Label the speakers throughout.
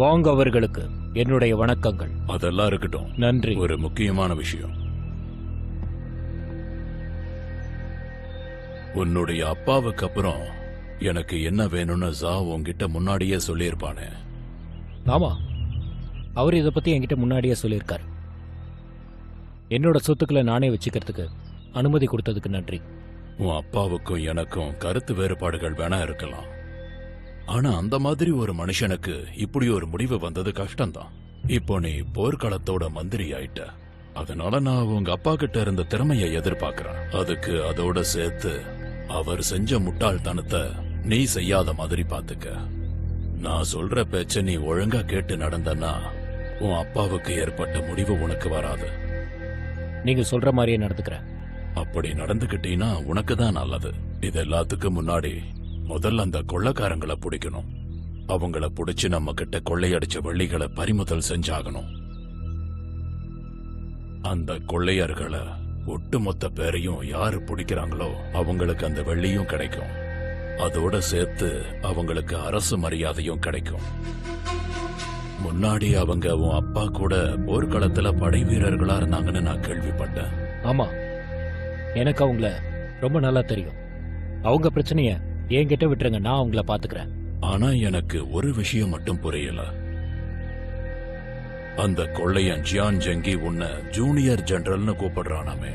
Speaker 1: வாங் அவர்களுக்கு என்னுடைய வணக்கங்கள்.
Speaker 2: அதெல்லாம் இருக்கட்டும்.
Speaker 1: நன்றி.
Speaker 2: ஒரு முக்கியமான விஷயம். உன்னுடைய அப்பாவுக்கு அப்புறம் எனக்கு என்ன வேணும்னு ஜா உன்கிட்ட முன்னாடியே சொல்லியிருப்பானே.
Speaker 1: ஆமா, அவர் இதை பத்தி என்கிட்ட முன்னாடியே சொல்லியிருக்காரு. என்னோட சொத்துக்களை நானே வச்சுக்கிறதுக்கு அனுமதி கொடுத்ததுக்கு நன்றி.
Speaker 2: உன் அப்பாவுக்கும் எனக்கும் கருத்து வேறுபாடுகள் வேணா இருக்கலாம். ஆனா அந்த மாதிரி ஒரு மனுஷனுக்கு இப்படி ஒரு முடிவு வந்தது கஷ்டம்தான். இப்போ நீ போர்க்களத்தோட மந்திரி ஆயிட்ட. அதனால நான் உங்க அப்பா கிட்ட இருந்த திறமையை எதிர்பார்க்கிறேன். அதுக்கு அதோட சேர்த்து அவர் செஞ்ச முட்டாள்தனத்தை நீ செய்யாத மாதிரி பாத்துக்க. நான் சொல்ற பேச்ச நீ ஒழுங்கா கேட்டு நடந்தன்னா உன் அப்பாவுக்கு ஏற்பட்ட முடிவு உனக்கு வராது.
Speaker 1: நீங்க சொல்ற மாதிரியே நடந்துக்கிறேன்.
Speaker 2: அப்படி நடந்துகிட்டீன்னா உனக்கு தான் நல்லது. இது எல்லாத்துக்கும் முன்னாடி முதல்ல அந்த கொள்ளைக்காரங்களை பிடிக்கணும். அவங்கள பிடிச்சு நம்ம கிட்ட கொள்ளையடிச்ச வெள்ளிகளை பறிமுதல் செஞ்சாகணும். அந்த கொள்ளையர்களை ஒட்டுமொத்த பேரையும் யாரு பிடிக்கிறாங்களோ அவங்களுக்கு அந்த வெள்ளியும் கிடைக்கும். அதோட சேர்த்து அவங்களுக்கு அரசு மரியாதையும் கிடைக்கும். முன்னாடி அவங்க உன் அப்பா கூட போர்க்களத்துல படை வீரர்களா இருந்தாங்கன்னு நான் கேள்விப்பட்டேன்.
Speaker 1: ஆமா, எனக்கு அவங்கள ரொம்ப நல்லா தெரியும். அவங்க பிரச்சனைய என்கிட்ட விட்டுருங்க, நான் அவங்கள பாத்துக்கிறேன்.
Speaker 2: ஆனா எனக்கு ஒரு விஷயம் மட்டும் புரியல. அந்த கொள்ளையன் ஜியான் ஜங்கி உன்னை ஜூனியர் ஜெனரல்னு கூப்பிடுறானாமே,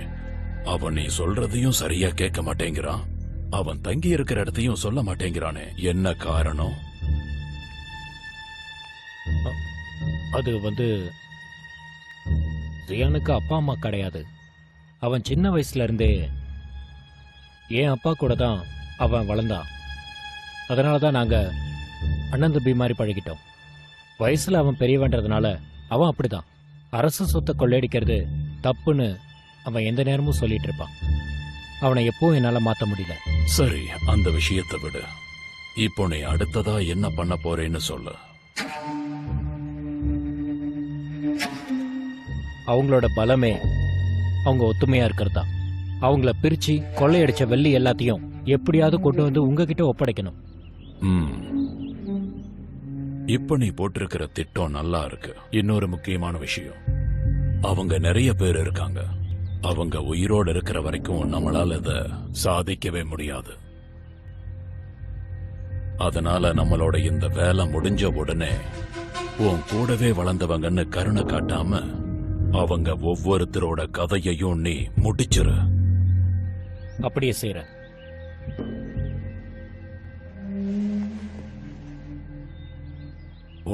Speaker 2: அவன் நீ சொல்றதையும் சரியா கேட்க மாட்டேங்கிறான். அவன் தங்கி இருக்கிற இடத்தையும் சொல்ல மாட்டேங்கிறானே, என்ன காரணம்?
Speaker 1: அது ஜியானுக்கு அப்பா அம்மா கிடையாது. அவன் சின்ன வயசுல இருந்தே என் அப்பா கூட தான் அவன் வளர்ந்தான். அதனால தான் நாங்க அண்ணன் தம்பி மாதிரி பழகிட்டோம். வயசுல அவன் பெரியவன்றதுனால அவன் அப்படிதான். அரசு சொத்தை கொள்ளையடிக்கிறது தப்புன்னு அவன் எந்த நேரமும் சொல்லிட்டு இருப்பான். அவனை எப்பவும் என்னால மாத்த முடியல.
Speaker 2: சரி, அந்த விஷயத்தை விடு. இப்போ நீ அடுத்ததா என்ன பண்ண போறேன்னு சொல்லு.
Speaker 1: அவங்களோட பலமே அவங்க ஒத்துமையா இருக்கிறதா. அவங்கள பிரிச்சு கொள்ளையடிச்ச வெள்ளி எல்லாத்தையும் எப்படியாவது கொண்டு வந்து உங்ககிட்ட ஒப்படைக்கணும்.
Speaker 2: இப்ப நீ போட்டிருக்கிற திட்டம் நல்லா இருக்கு. இன்னொரு முக்கியமான விஷயம், அவங்க நிறைய பேர் இருக்காங்க. அவங்க உயிரோடு இருக்கிற வரைக்கும் நம்மளால இத சாதிக்கவே முடியாது. அதனால நம்மளோட இந்த வேலை முடிஞ்ச உடனே உன் கூடவே வளர்ந்தவங்கன்னு கருணை காட்டாம அவங்க ஒவ்வொருத்தரோட கதையையும் நீ முடிச்சிரு.
Speaker 1: அப்படியே செய்றேன்.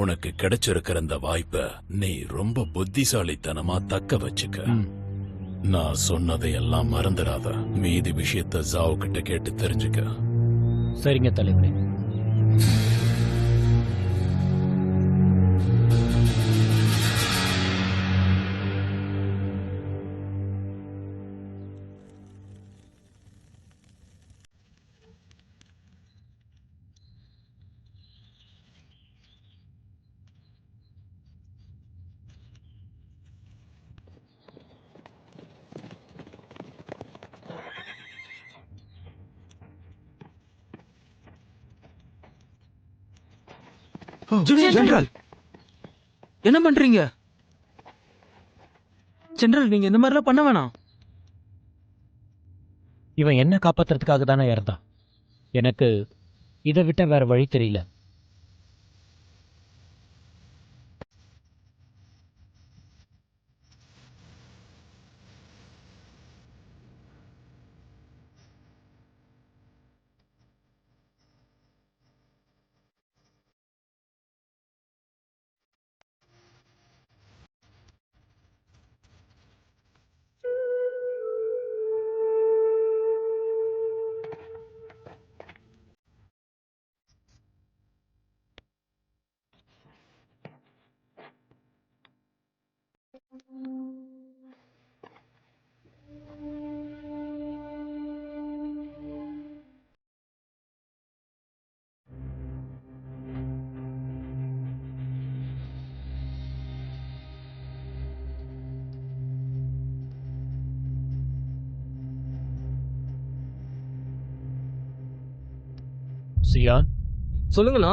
Speaker 2: உனக்கு கிடைச்சிருக்கிற இந்த வாய்ப்பை நீ ரொம்ப புத்திசாலித்தனமா தக்க வச்சுக்க. நான் சொன்னதையெல்லாம் மறந்துடாத. மீதி விஷயத்த ஜாவ் கிட்ட கேட்டு தெரிஞ்சுக்க.
Speaker 1: சரிங்க தலைவரே.
Speaker 3: ஜெனரல், என்ன பண்றீங்க? ஜெனரல், நீங்க இந்த மாதிரிலாம் பண்ண வேணாம்.
Speaker 1: இவன் என்ன காப்பாத்துறதுக்காக தானே இறந்தான். எனக்கு இதை விட்ட வேற வழி தெரியல. சியான்,
Speaker 3: சொல்லுங்களா.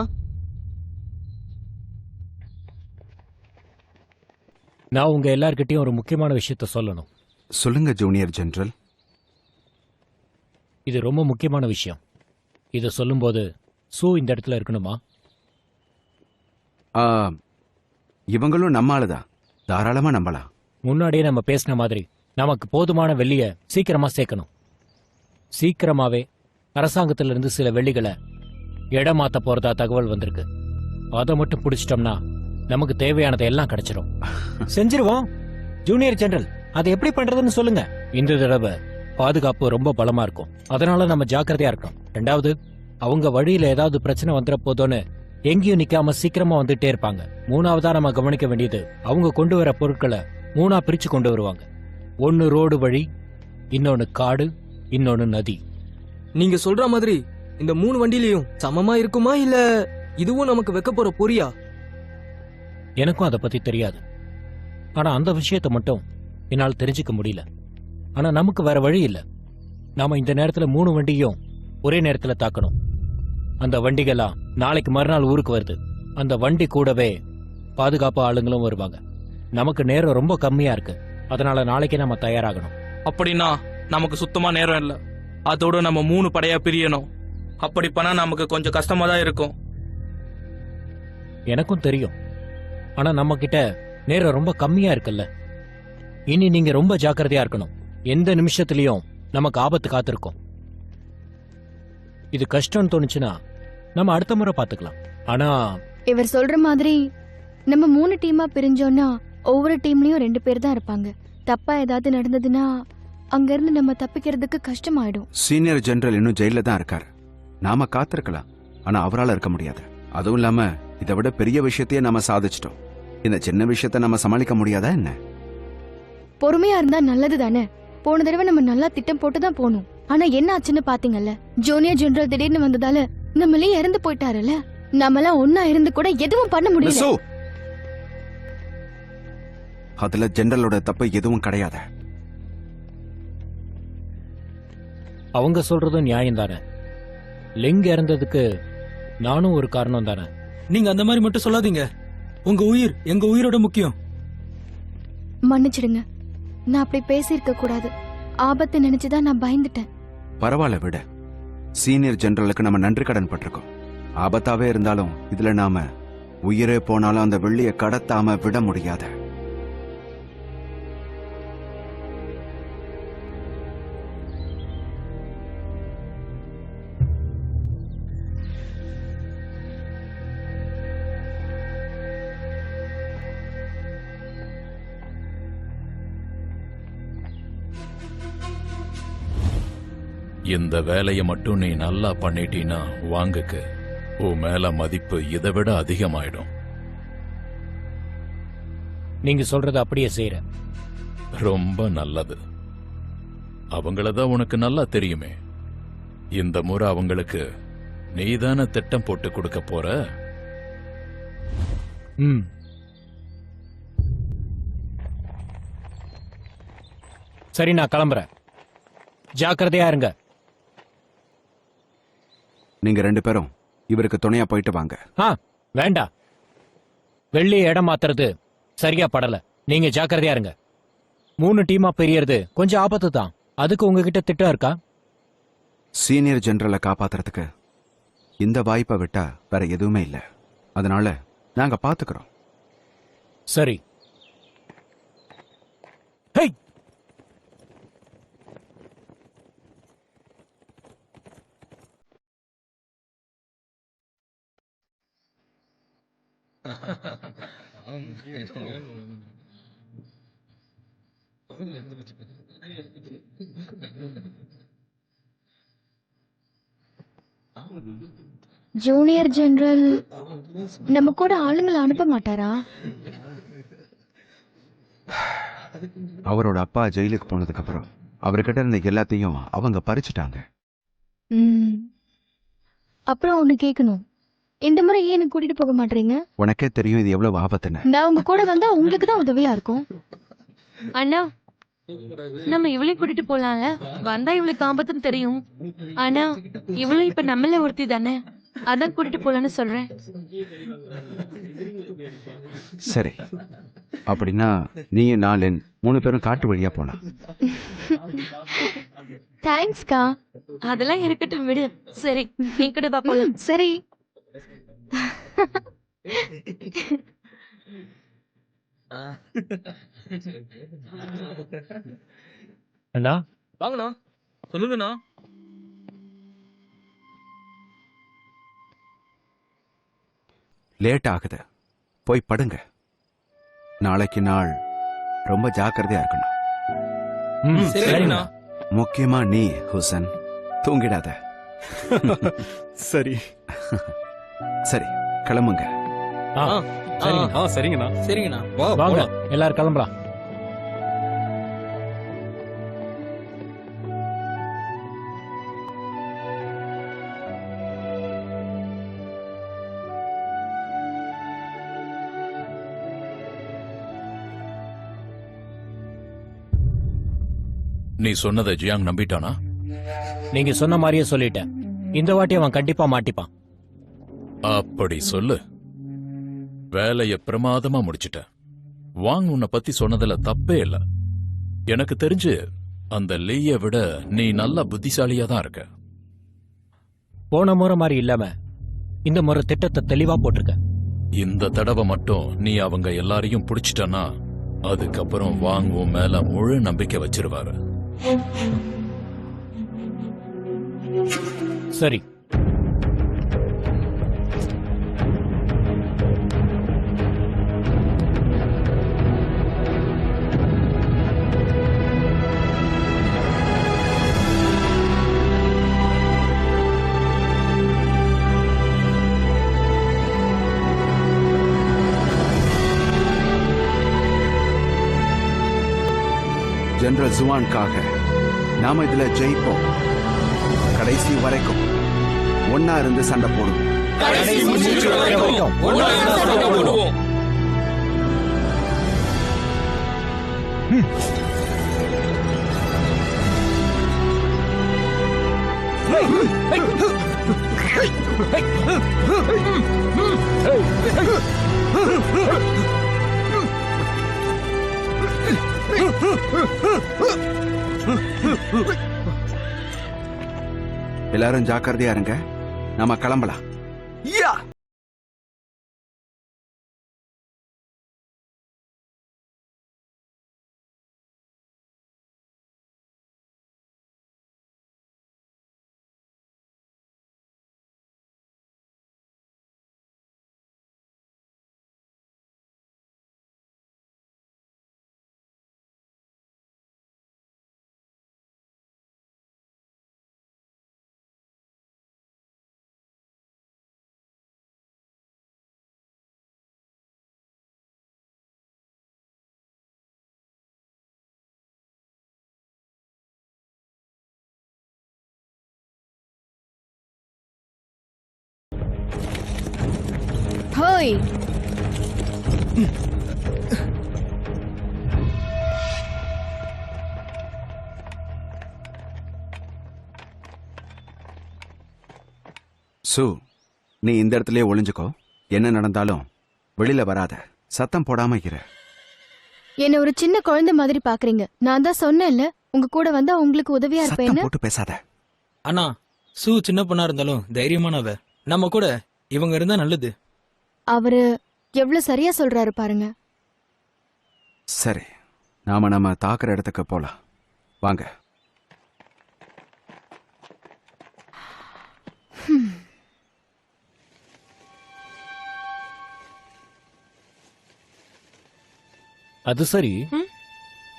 Speaker 1: நான் உங்க எல்லார்கிட்டயும் ஒரு முக்கியமான விஷயத்த சொல்லணும்.
Speaker 4: சொல்லுங்க ஜூனியர் ஜெனரல்.
Speaker 1: இது ரொம்ப முக்கியமான விஷயம். இதை சொல்லும்போது சூ இந்த இடத்துல இருக்கணுமா?
Speaker 4: ஆ, இவங்களும் நம்ம ஆளுதான், தாராளமா நம்பலாம்.
Speaker 1: முன்னாடியே நம்ம பேசின மாதிரி நமக்கு போதுமான வெள்ளிய சீக்கிரமா சேர்க்கணும். சீக்கிரமாவே அரசாங்கத்திலிருந்து சில வெள்ளிகளை இடம் மாத்த போறதா தகவல் வந்திருக்கு. அதை மட்டும் பிடிச்சிட்டோம்னா நமக்கு தேவையானது எல்லாம் கிடைச்சிரும். செஞ்சிருவோம் ஜூனியர் ஜெனரல். அதை எப்படி பண்றதுன்னு சொல்லுங்க. இந்த தடவை பாதுகாப்பு ரொம்ப பலமா இருக்கும். அதனால நம்ம ஜாக்கிரதையா இருக்கணும். ரெண்டாவது, அவங்க வழியில ஏதாவது பிரச்சனை வந்துட போதோன்னு எங்கேயும் நிக்காம சீக்கிரமா வந்துட்டே இருப்பாங்க. மூணாவதா நம்ம கவனிக்க வேண்டியது, அவங்க கொண்டு வர பொருட்களை மூணா பிரிச்சு கொண்டு வருவாங்க. ஒன்னு ரோடு வழி, இன்னொன்னு காடு, இன்னொன்னு நதி.
Speaker 5: நீங்க சொல்ற மாதிரி இந்த 3 வண்டியிலயும் சமமா இருக்குமா இல்ல இதுவும் நமக்கு வைக்க போற பொரியா?
Speaker 1: எனக்கும் அதை பத்தி தெரியாது. ஆனா அந்த விஷயத்தை மட்டும் என்னால் தெரிஞ்சுக்க முடியல. ஆனா நமக்கு வேற வழி இல்ல. நாம இந்த நேரத்துல 3 வண்டியும் ஒரே நேரத்துல தாக்கணும். அந்த வண்டிகளா நாளைக்கு மறுநாள் ஊருக்கு வருது. அந்த வண்டி கூடவே பாதுகாப்பு ஆளுங்களும் வருவாங்க. நமக்கு நேரம் ரொம்ப கம்மியா இருக்கு. அதனால நாளைக்கே நம்ம தயாராகணும்.
Speaker 6: அப்படின்னா நமக்கு சுத்தமா நேரம் இல்ல. அதோட நம்ம 3 படையா பிரியணும். அப்படி பண்ணா நமக்கு கொஞ்சம் கஷ்டமா தான் இருக்கும்.
Speaker 1: எனக்கும் தெரியும். ஆனா நம்ம கிட்ட நேரம் ரொம்ப கம்மியா இருக்குல்ல. இனி நீங்க ரொம்ப ஜாக்கிரதையா இருக்கணும். எந்த நிமிஷத்துலயும் நமக்கு ஆபத்து காத்திருக்கும். இது கஷ்டம்னு தோணுச்சுன்னா நம்ம அடுத்த முறை பாத்துக்கலாம். ஆனா
Speaker 7: இவர் சொல்ற மாதிரி நம்ம 3 டீமா பிரிஞ்சோம்னா ஒவ்வொரு டீம்லயும் 2 பேர் தான் இருப்பாங்க. தப்பா ஏதாவது நடந்ததுன்னா அங்க இருந்து நம்ம தப்பிக்கிறதுக்கு கஷ்டமாயிடும்.
Speaker 4: சீனியர் ஜெனரல் இன்னும் ஜெயில தான் இருக்காரு. நாம காத்திருக்கலாம், ஆனா அவரால் இருக்க முடியாது. அதுவும் இல்லாம இதை விட பெரிய விஷயத்தையே நாம சாதிச்சிட்டோம். இந்த சின்ன விஷயத்தை நம்ம சமாளிக்க முடியாதா என்ன?
Speaker 7: பொறுமையா இருந்தா நல்லது தானே. போன தடவை நம்ம நல்லா திட்டம் போட்டு தான் போனோம். ஆனா என்ன ஆச்சுன்னு பாத்தீங்கல்ல. ஜூனியர் ஜெனரல் திடீர்னு வந்ததால நம்மளே இறந்து போயிட்டாருல்ல. நம்மளாம் ஒன்னா இருந்து கூட எதுவும் பண்ண முடியல.
Speaker 4: மிஸ்ஸோ, அதுல ஜெனரலோட தப்பு எதுவும் கிடையாது.
Speaker 1: அவங்க சொல்றதும் நியாயம் தானே. லிங் இறந்ததுக்கு நானும் ஒரு காரணம் தானே.
Speaker 5: நீங்க அந்த மாதிரி மட்டும் சொல்லாதீங்க. உங்க உயிர் எங்க உயிரோட முக்கியம்.
Speaker 7: மன்னிச்சிடுங்க, நான் அப்படி பேசியிருக்க கூடாது. ஆபத்து நினைச்சுதான் நான் பயந்துட்டேன்.
Speaker 4: பரவாயில்ல விட. சீனியர் ஜெனரலுக்கு நம்ம நன்றி கடன் பட்டிருக்கோம். ஆபத்தாவே இருந்தாலும் இதுல நாம உயிரே போனாலும் அந்த வெள்ளியை கடத்தாம விட முடியாத.
Speaker 2: இந்த வேலையை மட்டும் நீ நல்லா பண்ணிட்டீன்னா வாங்குக்கு உன் மேல மதிப்பு இதை விட அதிகமாயிடும்.
Speaker 1: நீங்க சொல்றத அப்படியே செய்யறேன்.
Speaker 2: ரொம்ப நல்லது. அவங்களதான் உனக்கு நல்லா தெரியுமே. இந்த முறை அவங்களுக்கு நீதான திட்டம் போட்டு கொடுக்க போற.
Speaker 1: ம். சரி, நான் கிளம்புறேன். ஜாக்கிரதையா இருங்க.
Speaker 4: நீங்க 2 பேரும் இவருக்கு துணையா போயிட்டு வாங்க.
Speaker 1: வேண்டாம். வெள்ளி இடம் மாத்துறது சரியா படல. நீங்க ஜாக்கிரதையா இருங்க. 3 டீமா பெரியறது கொஞ்சம் ஆபத்து தான். அதுக்கு உங்ககிட்ட திட்டம் இருக்கா?
Speaker 4: சீனியர் ஜெனரலை காப்பாத்துறதுக்கு இந்த வாய்ப்பை விட்டா வேற எதுவுமே இல்ல. அதனால நாங்க பாத்துக்கிறோம்.
Speaker 1: சரி. ஹே,
Speaker 7: ஜூனியர் ஜெனரல் நம்ம கூட ஆளுங்களை அனுப்ப மாட்டாரா?
Speaker 4: அவரோட அப்பா ஜெயிலுக்கு போனதுக்கு அப்புறம் அவர்கிட்ட இருந்த எல்லாத்தையும் அவங்க பறிச்சுட்டாங்க.
Speaker 7: அப்புறம் ஒண்ணு கேட்கணும். இந்த முறை ஏன் எனக்கு கூட்டிட்டு போக மாட்டீங்க?
Speaker 4: உனக்கே தெரியும் இது எவ்வளவு ஆபத்துன்னு.
Speaker 7: நான் உங்க கூட வந்தா உங்களுக்கு தான் உதவியா இருக்கும்.
Speaker 8: அண்ணா, நம்ம இவளையும் கூட்டிட்டு போலாம்ல. வந்தா இவளுக்கு ஆபத்துன்னு தெரியும். ஆனா இவளும் இப்ப நம்மள ஒருத்தி தானே. அதான் கூட்டிட்டு போலான்னு சொல்றேன்.
Speaker 4: சரி, அப்படின்னா நீயும் நாலன் 3 பேரும் காட்டு வழியா போலாம்.
Speaker 7: தேங்க்ஸ்க்கா.
Speaker 8: அதெல்லாம் இருக்கட்டும் விடு. சரி நீ கூட வா போலாம்.
Speaker 7: சரி.
Speaker 1: அண்ணா
Speaker 6: வாங்கண்ணா. சொல்லுங்கண்ணா.
Speaker 4: லேட் ஆகுது, போய் படுங்க. நாளைக்கு நாள் ரொம்ப ஜாக்கிரதையா இருக்கணும்.
Speaker 6: சரிண்ணா.
Speaker 4: முக்கியமா நீ ஹுசன், தூங்கிடாத.
Speaker 9: சரி
Speaker 4: சரி, கிளம்புங்க.
Speaker 1: ஆ, சரிங்க.
Speaker 9: சரிங்கண்ணா.
Speaker 5: சரிங்கண்ணா.
Speaker 1: வாங்க எல்லாரும் கிளம்பலாம்.
Speaker 2: நீ சொன்னதை ஜியாங் நம்பிட்டானா?
Speaker 1: நீங்க சொன்ன மாதிரியே சொல்லிட்டேன். இந்த வாட்டி அவன் கண்டிப்பா மாட்டிப்பான்.
Speaker 2: அப்படி சொல்லு. வேலைய பிரமாதமா முடிச்சிட்ட. வாங் உன்னை பத்தி சொன்னதுல தப்பே இல்ல. எனக்கு தெரிஞ்சு அந்த லீய விட நீ நல்ல புத்திசாலியா தான் இருக்க.
Speaker 1: போன முறை மாதிரி இல்லாம இந்த முறை திட்டத்தை தெளிவா போட்டிருக்க.
Speaker 2: இந்த தடவை மட்டும் நீ அவங்க எல்லாரையும் புடிச்சிட்டனா அதுக்கப்புறம் வாங் உன் மேல முழு நம்பிக்கை வச்சிருவாரு.
Speaker 1: சரி.
Speaker 4: ஜெனரல் ஜுவான்காக நாம இதுல ஜெயிப்போம். கடைசி வரைக்கும் ஒன்னா இருந்து சண்டை போடுவோம். எல்லாரும் ஜாக்கிரதையா இருங்க, நாம கிளம்பலாம்.
Speaker 7: ஹோய்,
Speaker 4: சு, நீ இந்த இடத்துலயே ஒளிஞ்சுக்கோ. என்ன நடந்தாலும் வெளியில வராத, சத்தம் போடாம இரு.
Speaker 7: என்ன ஒரு சின்ன குழந்தை மாதிரி பாக்குறீங்க. நான் தான் சொன்னேன்ல, உங்க கூட வந்தா உங்களுக்கு உதவியா
Speaker 4: சத்தம்
Speaker 7: இருப்பேன்னு.
Speaker 4: போட்டு பேசாத.
Speaker 5: அண்ணா, சூ சின்ன பொண்ணா இருந்தாலும் தைரியமானவ. நம்ம கூட இவங்க இருந்தா நல்லது.
Speaker 7: அவரு எவ்வளவு சரியா சொல்றாரு பாருங்க.
Speaker 4: சரி, நம்ம தாக்குற இடத்துக்கு போலாம். வாங்க.
Speaker 1: அது சரி,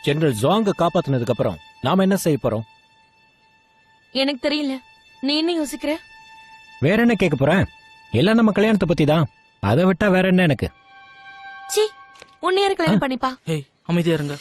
Speaker 1: ஜெனரல் ஜுவாங்க காப்பாத்தினதுக்கு அப்புறம் நாம என்ன செய்ய போறோம்?
Speaker 8: எனக்கு தெரியல. நீ என்ன யோசிக்கிற?
Speaker 1: வேற என்ன கேட்க போறேன்? எல்லாம் நம்ம கல்யாணத்தை பத்தி தான். அதை விட்டா வேற என்ன எனக்கு?
Speaker 8: சி, உன்னை யாரு கல்யாணம் பண்ணிப்பா?
Speaker 6: ஏய், அமைதியா இருங்க.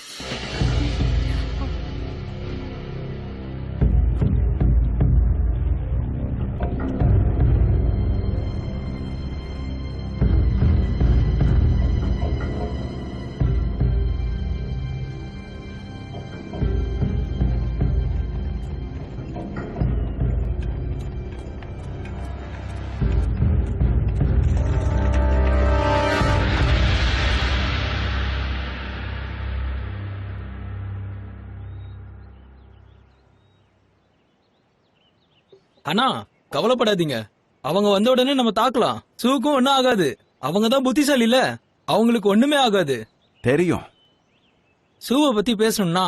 Speaker 5: அண்ணா கவலைப்படாதீங்க, அவங்க வந்த உடனே நம்ம தாக்கலாம். சூக்கும் ஒன்னும் ஆகாது. அவங்க தான் புத்திசாலி இல்ல, அவங்களுக்கு ஒண்ணுமே ஆகாது.
Speaker 4: தெரியும்.
Speaker 5: சூவை பத்தி பேசணும்னா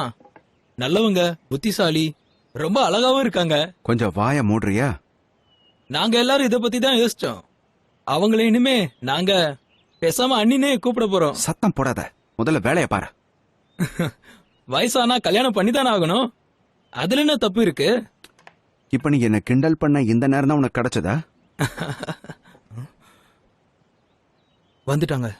Speaker 5: நல்லவங்க, புத்திசாலி, ரொம்ப அழகாவும் இருக்காங்க.
Speaker 4: கொஞ்சம் வாய மூடுறியா?
Speaker 5: நாங்க எல்லாரும் இத பத்தி தான் யோசிச்சோம். அவங்கள இனிமே நாங்க பேசாம அண்ணினே கூப்பிட போறோம்.
Speaker 4: சத்தம் போடாத, முதல்ல வேலையை பாரு.
Speaker 5: வயசானா கல்யாணம் பண்ணிதானே ஆகணும், அதுல என்ன தப்பு இருக்கு?
Speaker 4: இப்ப நீ என்ன கிண்டல் பண்ண இந்த நேரம் தான் உனக்கு கிடைச்சதா?
Speaker 5: வந்துட்டாங்க.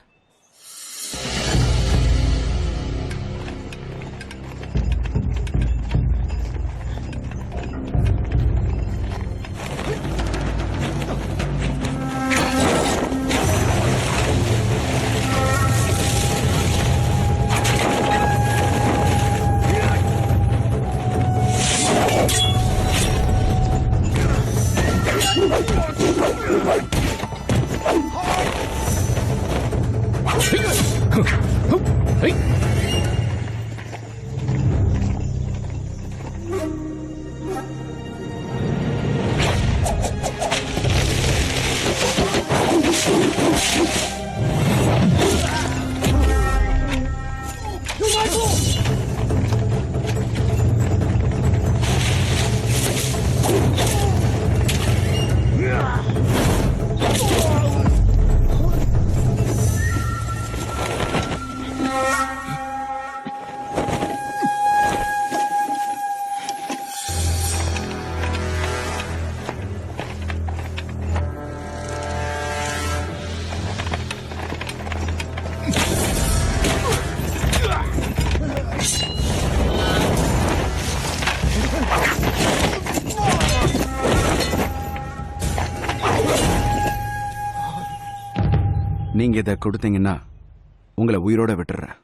Speaker 4: நீங்க இதை கொடுத்தீங்கன்னா உங்களை உயிரோட விட்டுறேன்.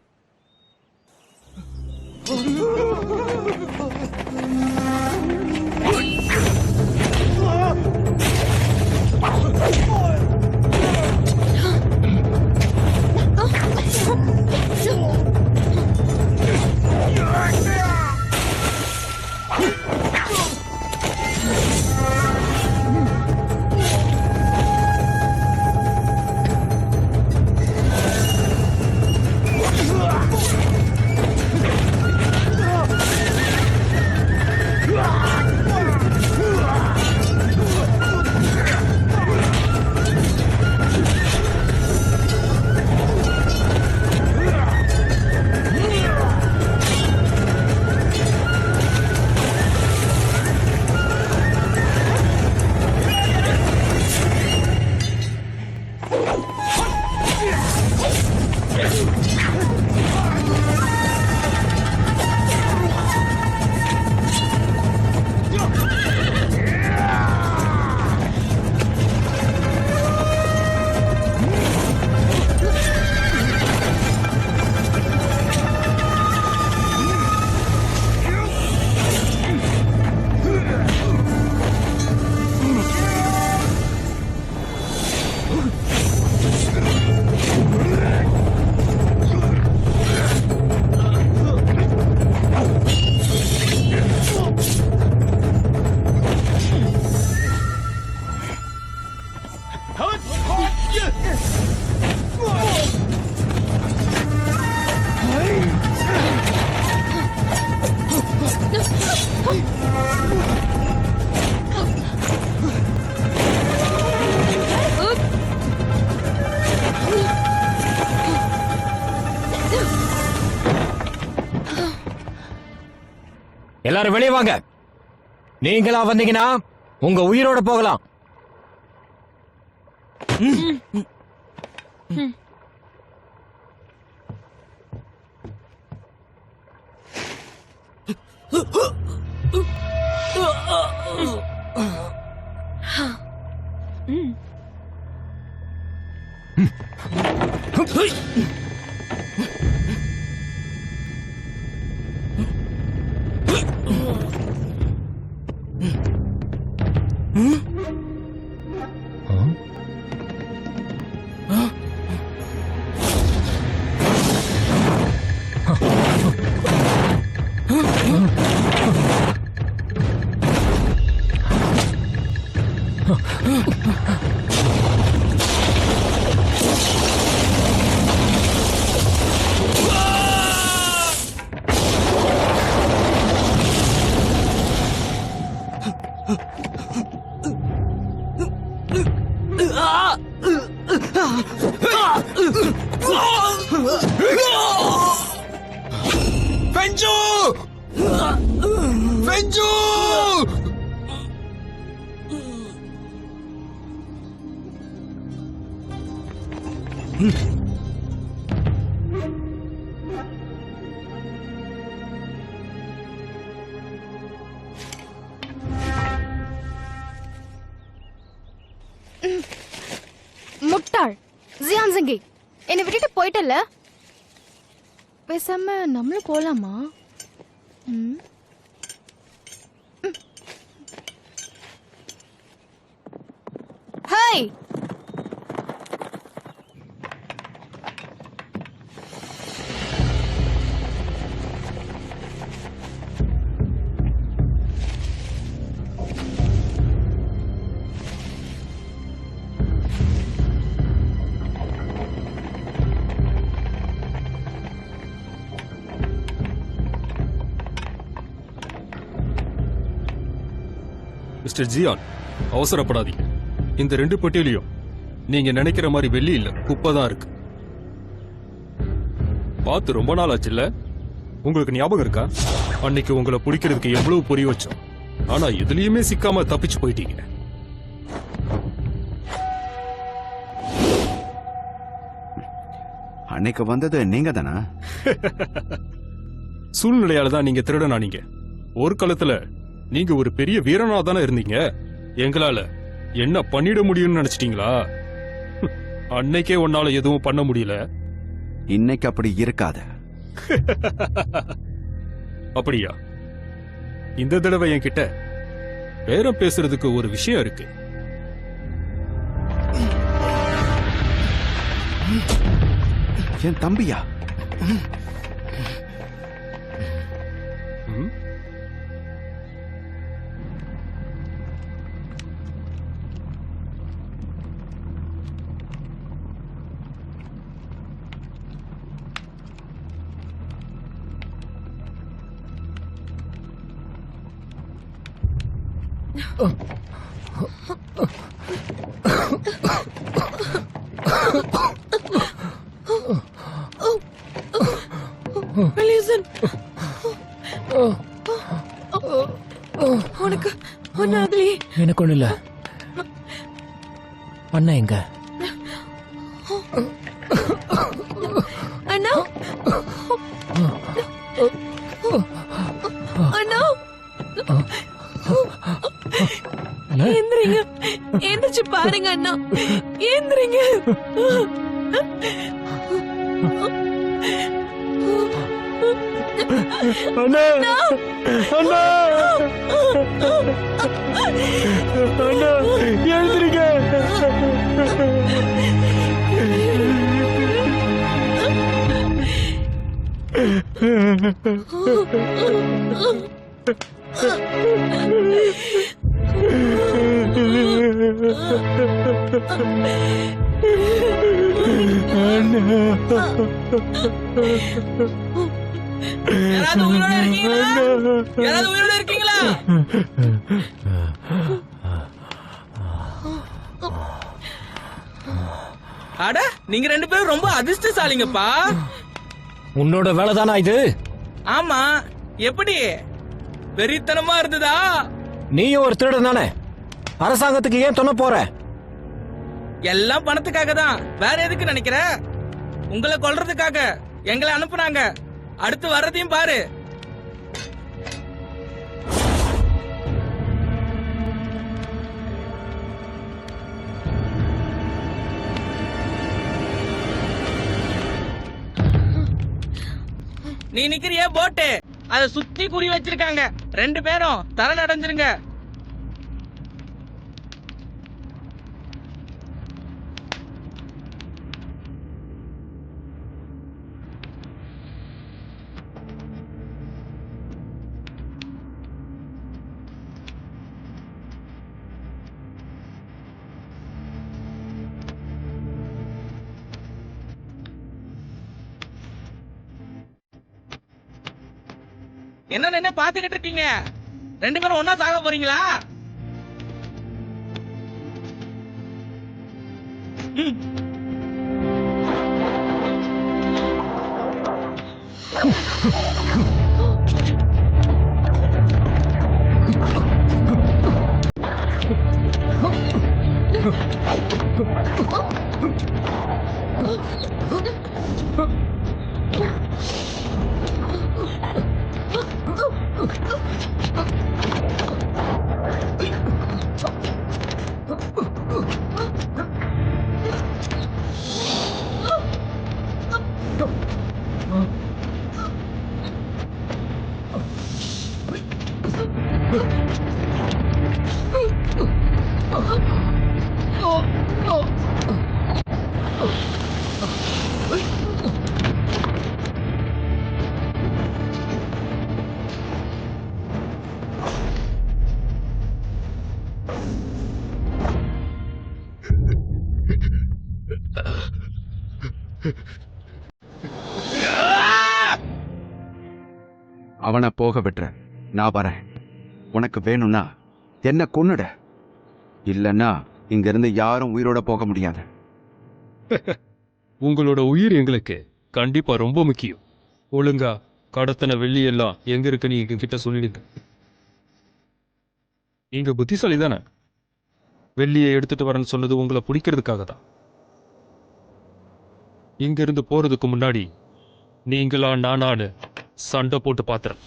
Speaker 1: எல்லாரும் வெளியே வாங்க. நீங்களா வந்தீங்கன்னா உங்க உயிரோட போகலாம்.
Speaker 5: பெஞ்சு பெஞ்சு
Speaker 7: முட்டாள் ஜியான் ஜங்கி என்னை விட்டுட்டு போயிட்டல, பேசாம நம்மளும் போலாமா? ம். ஹாய்,
Speaker 9: மிஸ்டர் ஜியான், அவசரப்படாதீங்க. இந்த 2 பெட்டியிலையும் நீங்க நினைக்கிற மாதிரி வெள்ளி இல்ல, குப்பை தான் இருக்கு. பார்த்து ரொம்ப நாள் ஆச்சுல்ல? உங்களுக்கு ஞாபகம் இருக்கா? அன்னைக்கு உங்களை பிடிக்கிறதுக்கு எவ்வளவு பொறி வச்சோம், ஆனா எதுலயுமே சிக்காம தப்பிச்சு போயிட்டீங்க.
Speaker 4: அன்னைக்கு வந்தது நீங்க தானா?
Speaker 9: சூழ்நிலையால தான் நீங்க திருடனானீங்க. ஒரு காலத்துல நீங்க ஒரு பெரிய வீரனா தானே இருந்தீங்க. எங்களால என்ன பண்ணிட முடியும்னு நினைச்சிட்டீங்களா? அன்னைக்கே உன்னால எதுவும் பண்ண முடியல.
Speaker 4: இன்னைக்கு அப்படி இருக்காது.
Speaker 9: அப்படியா? இந்த தடவை என்கிட்ட பேரம் பேசுறதுக்கு ஒரு விஷயம் இருக்கு.
Speaker 4: என் தம்பியா?
Speaker 9: ம்?
Speaker 8: உனக்கு ஒன்னாகலையே?
Speaker 1: எனக்கு ஒண்ணு இல்ல. அண்ணா எங்க?
Speaker 8: அண்ணா அண்ணா ஏந்திரிங்க, ஏந்திரிச்சு பாருங்க அண்ணா, ஏந்திரிங்க.
Speaker 1: அண்ணா அண்ணா அண்ணா எழுந்திருங்க.
Speaker 5: யாராவது உயிரோட இருக்கீங்களா? யாராவது உயிரோட இருக்கீங்களா? அட, நீங்க 2 பேரும் ரொம்ப அதிர்ஷ்டசாலிங்கப்பா.
Speaker 1: உன்னோட வேலை தானா இது?
Speaker 5: ஆமா, எப்படி வெறித்தனமா இருந்ததா?
Speaker 1: நீயும் ஒரு திருடன் தானே? அரசாங்கத்துக்கு ஏன் தொன்ன போற?
Speaker 5: எல்லாம் பணத்துக்காக தான், வேற எதுக்கு நினைக்கிற? உங்களை கொல்றதுக்காக எங்களை அனுப்புனாங்க. அடுத்து வர்றதையும் பாரு. நீ நிக்கிறிய போட்டு, அத சுத்தி குறி வச்சிருக்காங்க. 2 பேரும் தலை அடைஞ்சிருங்க. என்ன என்ன பாத்துக்கிட்டு இருக்கீங்க? 2 பேரும் ஒன்னா சாக போறீங்களா? ம்.
Speaker 4: அவனை போக விட்டுற, நான் வரேன். உனக்கு வேணும்னா என்ன கொன்னுட, இல்லைன்னா இங்கிருந்து யாரும் உயிரோட போக முடியாது.
Speaker 9: உங்களோட உயிர் எங்களுக்கு கண்டிப்பா ரொம்ப முக்கியம். ஒழுங்கா கடத்தின வெள்ளி எல்லாம் எங்க இருக்குன்னு எங்க கிட்ட சொல்லிடுங்க. நீங்க புத்திசாலி தானே? வெள்ளியை எடுத்துட்டு வரேன்னு சொன்னது உங்களை பிடிக்கிறதுக்காக தான். இங்க இருந்து போறதுக்கு முன்னாடி நீங்களா நானானு சண்டை போட்டு பாத்துறேன்.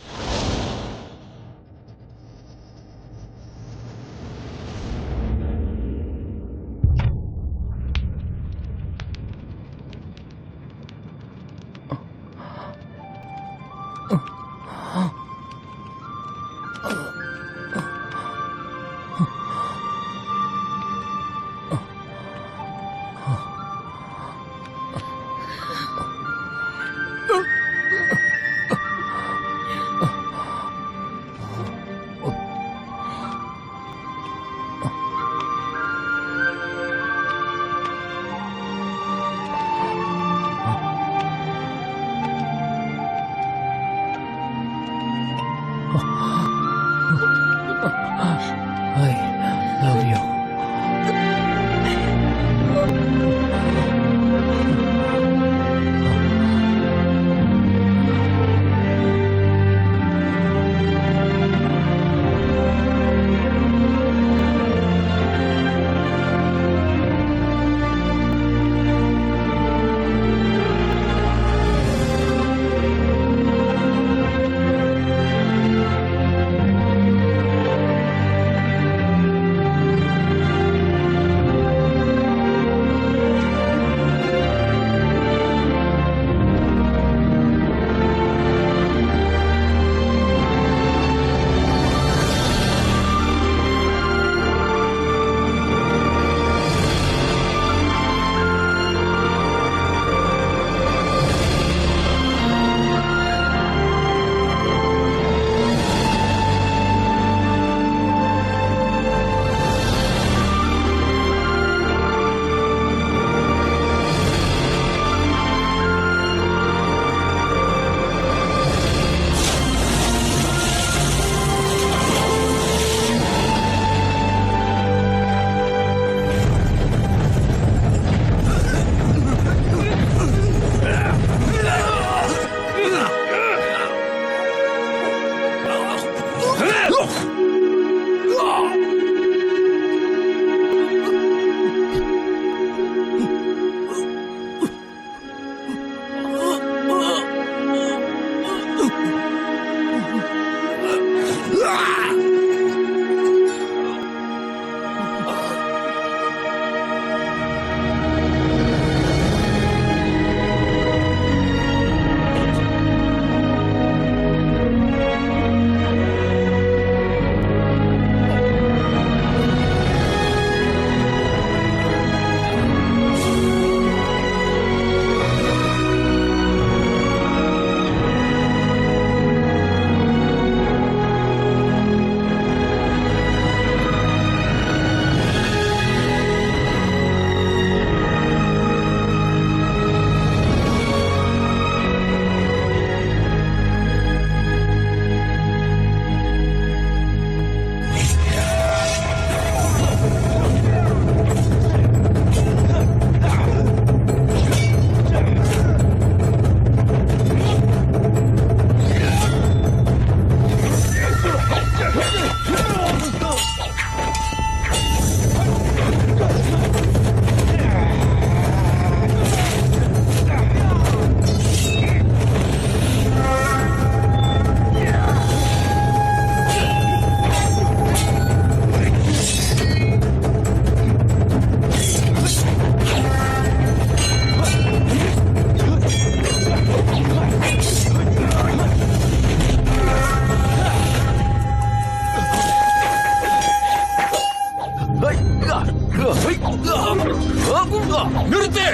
Speaker 9: நிறுத்து!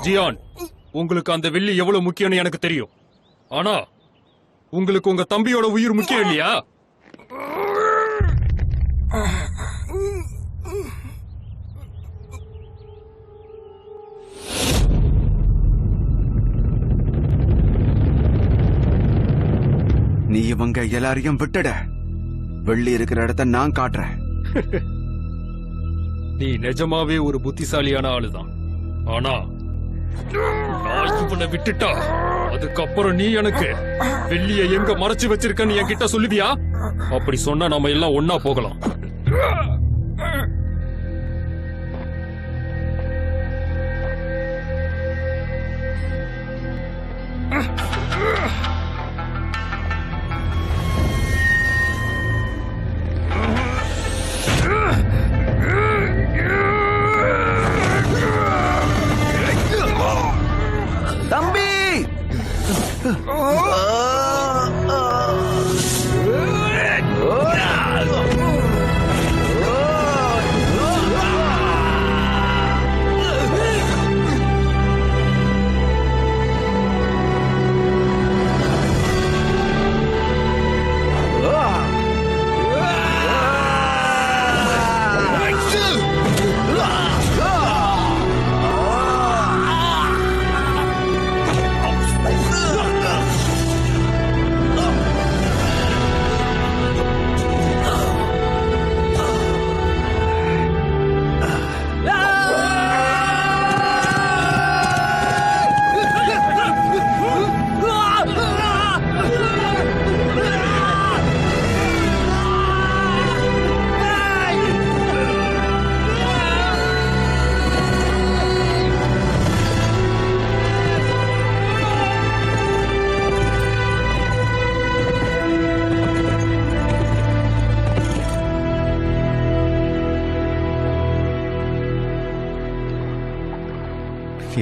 Speaker 9: ஜியான், உங்களுக்கு அந்த வெள்ளி எவ்வளவு முக்கியம்னு எனக்கு தெரியும். ஆனா உங்களுக்கு உங்க தம்பியோட உயிர் முக்கியம் இல்லையா?
Speaker 4: நீ இவங்க எல்லாரையும் விட்டுட. வெள்ளி இருக்கிற இடத்த நான் காட்டுறேன்.
Speaker 9: நீ நிஜமாவே ஒரு புத்திசாலியான ஆளுதான். ஆனா நான் இவனை விட்டுட்டா அதுக்கப்புறம் நீ எனக்கு வெள்ளிய எங்க மறைச்சு வச்சிருக்கன்னு என்கிட்ட சொல்லுவியா? அப்படி சொன்னா நாம எல்லாம் ஒன்னா போகலாம்.
Speaker 4: தம்பி!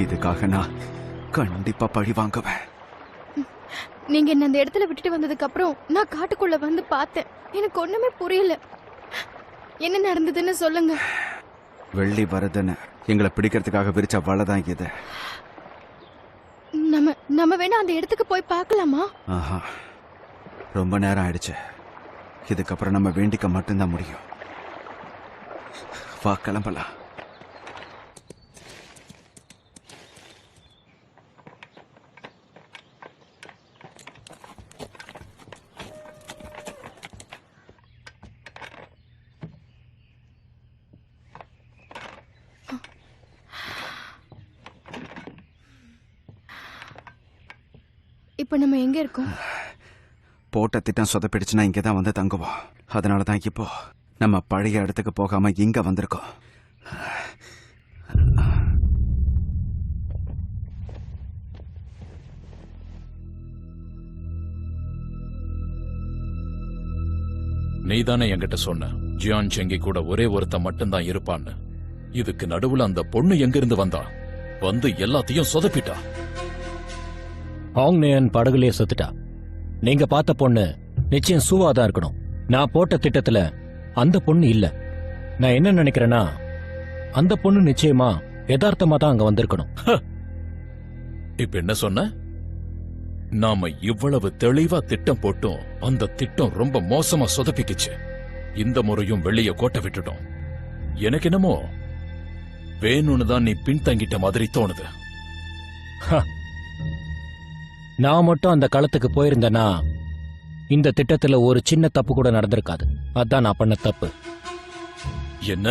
Speaker 4: இதுக்காக நான் கண்டிப்பா பழி வாங்குவேன்.
Speaker 7: நீங்க என்ன அந்த இடத்துல விட்டுட்டு வந்ததுக்கு அப்புறம் நான் காட்டுக்குள்ள வந்து பார்த்தேன். எனக்கு ஒண்ணுமே புரியல. என்ன நடந்ததுன்னு சொல்லுங்க.
Speaker 4: வெள்ளி வருதுன்னு எங்களை பிடிக்கிறதுக்காக விரிச்ச வலைதான் இது.
Speaker 7: நம்ம வேணா அந்த இடத்துக்கு போய் பார்க்கலாமா?
Speaker 4: ஆஹா, ரொம்ப நேரம் ஆயிடுச்சு. இதுக்கப்புறம் நம்ம வேண்டிக்க மட்டும்தான் முடியும். வா, கிளம்பலாம்.
Speaker 7: இப்ப நம்ம எங்க இருக்கோம்?
Speaker 4: போட்ட திட்டம் சொதப்பிடுச்சுன்னா இங்கதான் வந்து தங்குவோம். அதனாலதான் இப்போ நம்ம பழைய இடத்துக்கு போகாம இங்க வந்திருக்கோம்.
Speaker 2: நீதானே என்கிட்ட சொன்ன ஜியான் செங்கி கூட ஒரே ஒருத்த மட்டும்தான் இருப்பான்னு. இதுக்கு நடுவுல அந்த பொண்ணு எங்க இருந்து வந்தா? வந்து எல்லாத்தையும் சொதப்பிட்டா.
Speaker 1: ஆங்னேயன் படகுலயே செத்துட்டா. நீங்க பார்த்த பொண்ணு நிச்சயம் சூவாதான் இருக்கணும். நான் போட்ட திட்டத்துல அந்த பொண்ணு இல்ல. நான் என்ன நினைக்கிறேன்னா, அந்த பொண்ணு நிச்சயமா யதார்த்தமா தான் அங்க வந்திருக்கணும்.
Speaker 2: இப்ப என்ன சொன்ன? நாம இவ்வளவு தெளிவா திட்டம் போட்டும் அந்த திட்டம் ரொம்ப மோசமா சொதப்பிக்குச்சு. இந்த முறையும் வெளிய கோட்டை விட்டுட்டோம். எனக்கு என்னமோ வேணும்னு தான் நீ பின்தங்கிட்ட மாதிரி தோணுது.
Speaker 1: நான் மட்டும் அந்த களத்துக்கு போயிருந்தேன்னா இந்த திட்டத்துல ஒரு சின்ன தப்பு கூட நடந்திருக்காது. அதான் நான் பண்ண தப்பு.
Speaker 2: என்ன?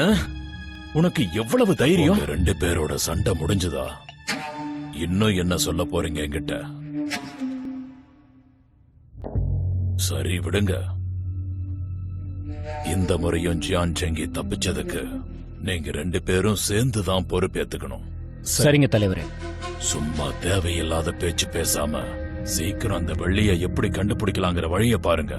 Speaker 2: உனக்கு எவ்வளவு தைரியம்? ரெண்டு பேரோட சண்டை முடிஞ்சுதா? இன்னும் என்ன சொல்ல போறீங்க என்கிட்ட? சரி விடுங்க. இந்த முறையும் ஜியான் செங்கி தப்பிச்சதுக்கு நீங்க ரெண்டு பேரும் சேர்ந்துதான் பொறுப்பேத்துக்கணும்.
Speaker 1: சரிங்க தலைவரே.
Speaker 2: சும்மா தேவையில்லாத பேச்சு பேசாம சீக்கிரம் அந்த வெள்ளிய எப்படி கண்டுபிடிக்கலாங்கிற வழிய பாருங்க.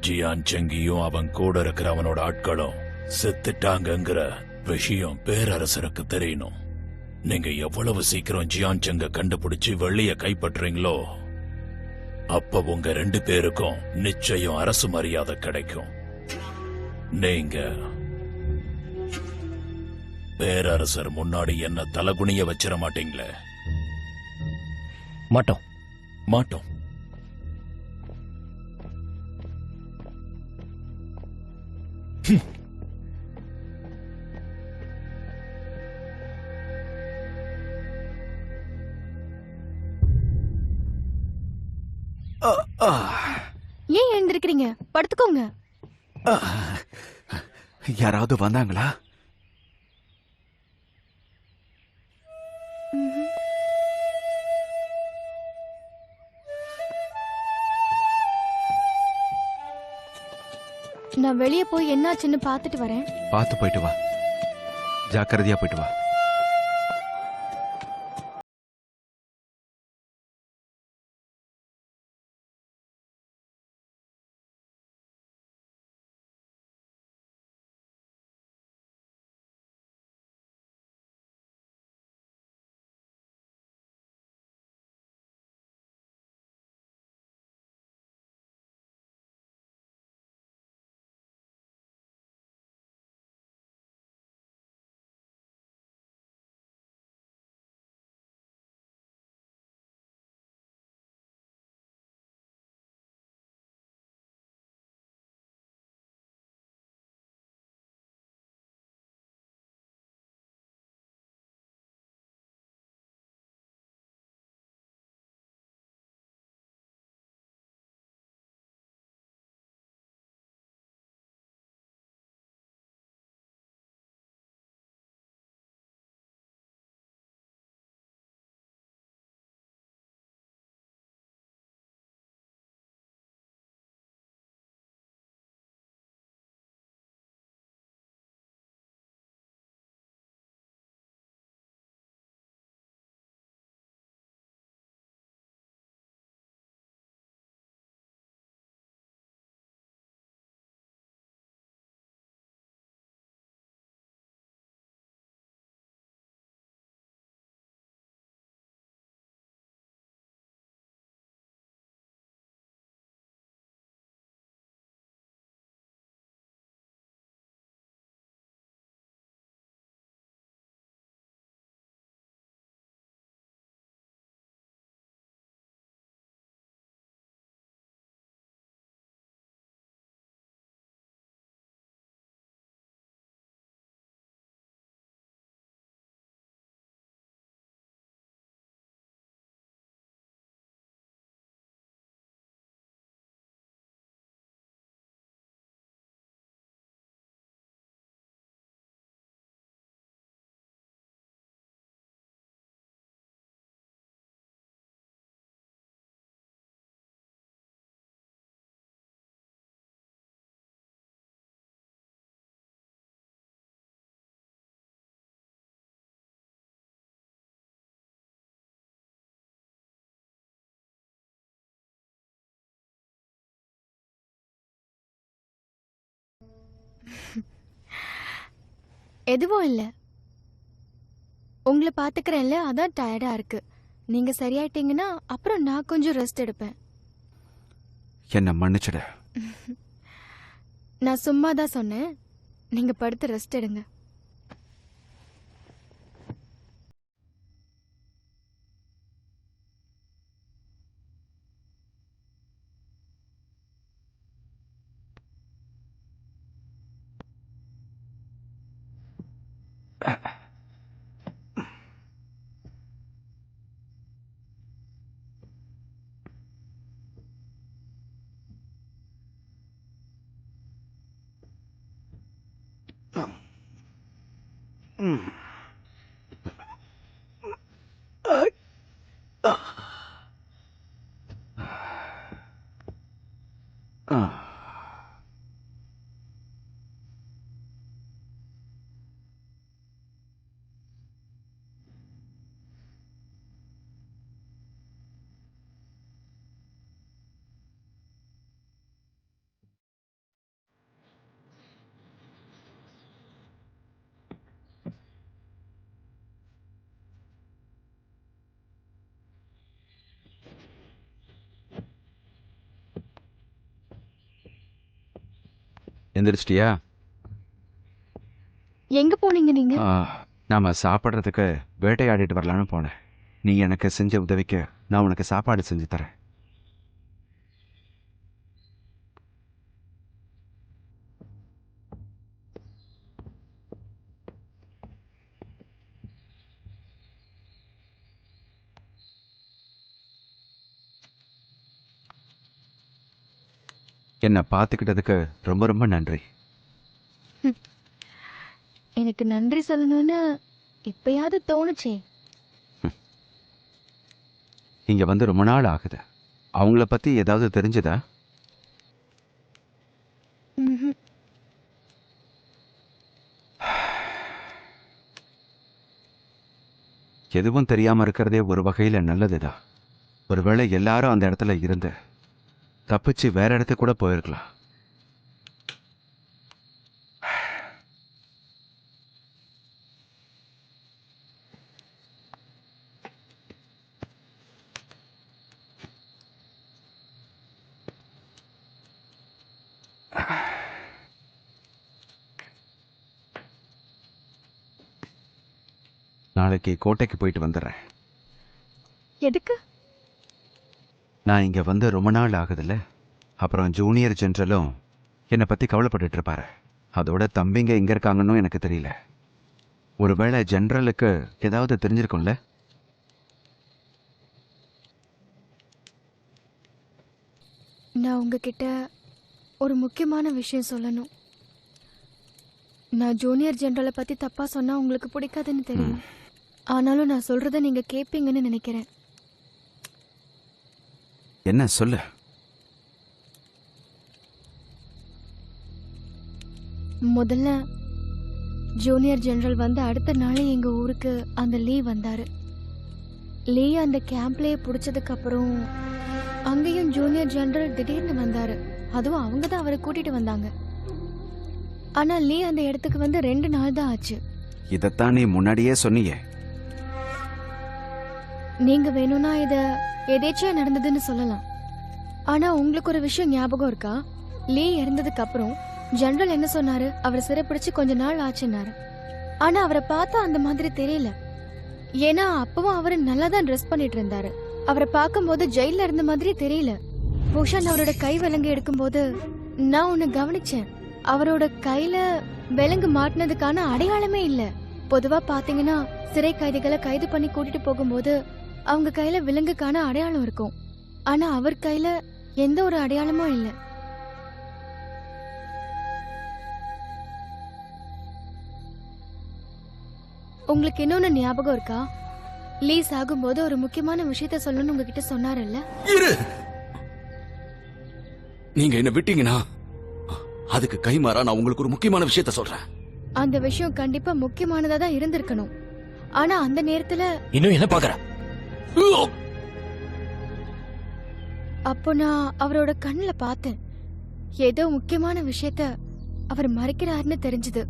Speaker 2: ஜியான் செங்கியும் அவன் கூட இருக்கிற அவனோட ஆட்களும் செத்துட்டாங்கங்கிற விஷயம் பேரரசருக்கு தெரியணும். நீங்க எவ்வளவு சீக்கிரம் ஜியான் செங்க கண்டுபிடிச்சு வெள்ளிய கைப்பற்றுறீங்களோ அப்ப உங்க 2 பேருக்கும் நிச்சயம் அரசு மரியாதை கிடைக்கும். நீங்க பேரரசர் முன்னாடி என்ன தலகுனிய வச்சிட மாட்டீங்களே?
Speaker 1: மாட்டோம்.
Speaker 2: மாட்டோம்.
Speaker 7: ஏன் எழுந்திருக்கிறீங்க? படுத்துக்கோங்க.
Speaker 4: யாராவது வந்தாங்களா?
Speaker 7: நான் வெளியே போய் என்னாச்சுன்னு பார்த்துட்டு வரேன்.
Speaker 4: பார்த்து போயிட்டு வா. ஜாக்கிரதையா போயிட்டு வா.
Speaker 7: எதுவும் இல்ல. உங்களை பாத்துக்கிறேன்ல, அதான் டயர்டா இருக்கு. நீங்க சரியாயிட்டீங்கன்னா அப்புறம் நான் கொஞ்சம் ரெஸ்ட் எடுப்பேன்.
Speaker 4: என்ன மன்னிச்சிடு.
Speaker 7: நான் சும்மா தான் சொன்னேன். நீங்க படுத்து ரெஸ்ட் எடுங்க.
Speaker 4: எந்திரிச்சிட்டியா?
Speaker 7: எங்க போனீங்க நீங்க?
Speaker 4: நாம சாப்பிட்றதுக்கு வேட்டையாடிட்டு வரலான்னு போனேன். நீ எனக்கு செஞ்ச உதவிக்கு நான் உனக்கு சாப்பாடு செஞ்சு தரேன். என்னை பார்த்துக்கிட்டதுக்கு ரொம்ப ரொம்ப நன்றி.
Speaker 7: எனக்கு நன்றி சொல்லணும்னு இப்பயாவது தோணுச்சே.
Speaker 4: இங்க வந்து ரொம்ப நாள் ஆகுது. அவங்கள பத்தி ஏதாவது தெரிஞ்சதா?
Speaker 7: ம்ஹும்.
Speaker 4: எதுவும் தெரியாம இருக்கிறதே ஒரு வகையில நல்லதுதான். ஒருவேளை எல்லாரும் அந்த இடத்துல இருந்து தப்பிச்சு வேற இடத்துக்கு கூட போயிருக்கலாம். நாளைக்கு கோட்டைக்கு போயிட்டு வந்துடுறேன்.
Speaker 7: எதுக்கு?
Speaker 4: நான் இங்க வந்து ரொம்ப நாள் ஆகுதுல்ல. அப்புறம் ஜூனியர் ஜெனரலும் என்னை பத்தி கவலைப்பட்டுட்டு இருப்பாரு. அதோட தம்பிங்க எங்க இருக்காங்கன்னு எனக்கு தெரியல. ஒருவேளை ஜெனரலுக்கு ஏதாவது தெரிஞ்சிருக்கும்ல.
Speaker 7: நான் உங்ககிட்ட ஒரு முக்கியமான விஷயம் சொல்லணும். நான் ஜூனியர் ஜெனரலை பத்தி தப்பா சொன்னா உங்களுக்கு பிடிக்காதுன்னு தெரியும். ஆனாலும் நான் சொல்றத நீங்க கேட்பீங்கன்னு நினைக்கிறேன்.
Speaker 4: என்ன சொல்லு.
Speaker 7: முதல்ல ஜூனியர் ஜெனரல் வந்து அடுத்த நாளே எங்க ஊருக்கு அந்த லீ வந்தாரு. லீ அந்த கேம்ப்லயே பிடிச்சதுக்கு அப்புறம் அங்கேயும் ஜூனியர் ஜெனரல் திடீர்னு வந்தாரு. அதுவும் அவங்க தான் அவரை கூட்டிட்டு வந்தாங்க. ஆனா லீ அந்த இடத்துக்கு வந்து 2 நாள் தான் ஆச்சு.
Speaker 4: இதத்தான் நீ முன்னாடியே சொன்னியே.
Speaker 7: நீங்க வேணும்னா இத எதேச்சியா நடந்ததுன்னு சொல்லலாம். ஆனா உங்களுக்கு ஒரு விஷயம் ஞாபகம் இருக்கா? லீ இறந்ததுக்கு அப்புறம் ஜெனரல் என்ன சொன்னாரு? அவர் சிறைப்பிடிச்சு கொஞ்ச நாள் ஆச்சுன்னாரு. ஆனா அவரை பார்த்தா அந்த மாதிரி தெரியல. ஏன்னா அப்பவும் அவரு நல்லா தான் ட்ரெஸ் பண்ணிட்டு இருந்தாரு. அவரை பார்க்கும்போது ஜெயில இருந்த மாதிரி தெரியல. பூஷன் அவரோட கை விலங்கு எடுக்கும்போது நான் ஒன்னு கவனிச்சேன். அவரோட கையில விலங்கு மாட்டினதுக்கான அடையாளமே இல்ல. பொதுவா பாத்தீங்கன்னா சிறை கைதிகளை கைது பண்ணி கூட்டிட்டு போகும்போது அவங்க கையில விலங்குக்கான அடையாளம் இருக்கும். ஆனா அவர் கையில எந்த ஒரு அடையாளமும் இல்ல. உங்களுக்கு இன்னொன்னு ஞாபகம் இருக்கா? லீ சாகும்போது ஒரு முக்கியமான விஷயத்த சொல்லணும்னு உங்ககிட்ட சொன்னாருல்ல?
Speaker 10: இரு, நீங்க என்ன விட்டீங்கன்னா அதுக்கு கைமாறா நான் உங்களுக்கு ஒரு முக்கியமான விஷயத்த சொல்றேன்.
Speaker 7: அந்த விஷயம் கண்டிப்பா முக்கியமானதா தான் இருந்திருக்கணும். ஆனா அந்த நேரத்துல
Speaker 1: இன்னும் என்ன பாக்குற?
Speaker 7: அப்போ நான் அவரோட கண்ணுல பார்த்தேன். ஏதோ முக்கியமான விஷயத்த அவர் மறைக்கிறாருன்னு தெரிஞ்சது.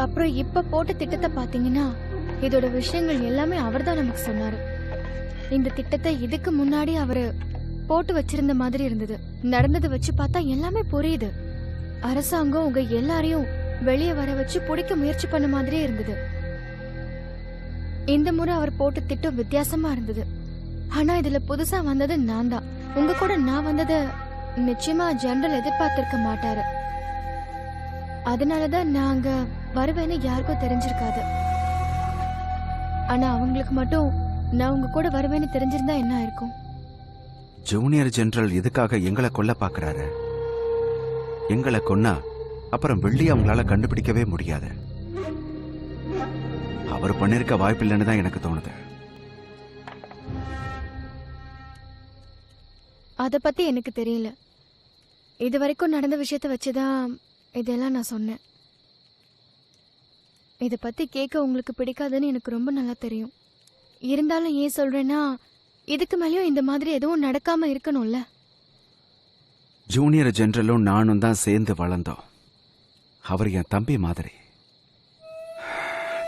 Speaker 7: அப்புறம் இப்ப போட்ட திட்டத்தை பாத்தீங்கன்னா இதோட விஷயங்கள் எல்லாமே அவர்தான் நமக்கு சொன்னாரு. இந்த திட்டத்தை இதுக்கு முன்னாடி அவரு போட்டு வச்சிருந்த மாதிரி இருந்தது. நடந்ததை வச்சு பார்த்தா எல்லாமே புரியுது. அரசாங்கம் உங்க எல்லாரையும் வெளியே வர வச்சு பிடிக்க முயற்சி பண்ண மாதிரியே இருந்தது. இந்த முறை அவர் போட்ட திட்டம் வித்தியாசமா இருந்தது. ஆனா இதுல புதுசா வந்தது நான் தான். உங்க கூட நான் வந்தத நிச்சயமா ஜெனரல் எதிர்பார்த்திருக்க மாட்டாரு. அதனாலதான் நாங்க வருவேன்னு யாருக்கும் தெரிஞ்சிருக்காது. ஆனா அவங்களுக்கு மட்டும் நான் உங்க கூட வருவேன்னு தெரிஞ்சிருந்தா என்ன இருக்கும்?
Speaker 4: ஜூனியர் ஜெனரல் எதுக்காக எங்களை கொல்ல பாக்குறாரு? எங்களை கொன்னா அப்புறம் வெள்ளி அவங்களால கண்டுபிடிக்கவே முடியாது. அவர் பண்ணிருக்க வாய்ப்பில்லைன்னு தான் எனக்கு தோணுது.
Speaker 7: அத பத்தி எனக்கு தெரியல. இது வரைக்கும் நடந்த விஷயத்த வச்சுதான் இதெல்லாம் நான் சொன்னேன். இத பத்தி கேட்க உங்களுக்கு பிடிக்காதுன்னு எனக்கு ரொம்ப நல்லா தெரியும். இருந்தாலும் ஏன் சொல்றேன்னா இதுக்கு மேலயும் இந்த மாதிரி எதுவும் நடக்காம இருக்கணும்ல.
Speaker 4: ஜூனியர் ஜெனரலும் நானும் தான் சேர்ந்து வளர்ந்தோம். அவர் என் தம்பி மாதிரி.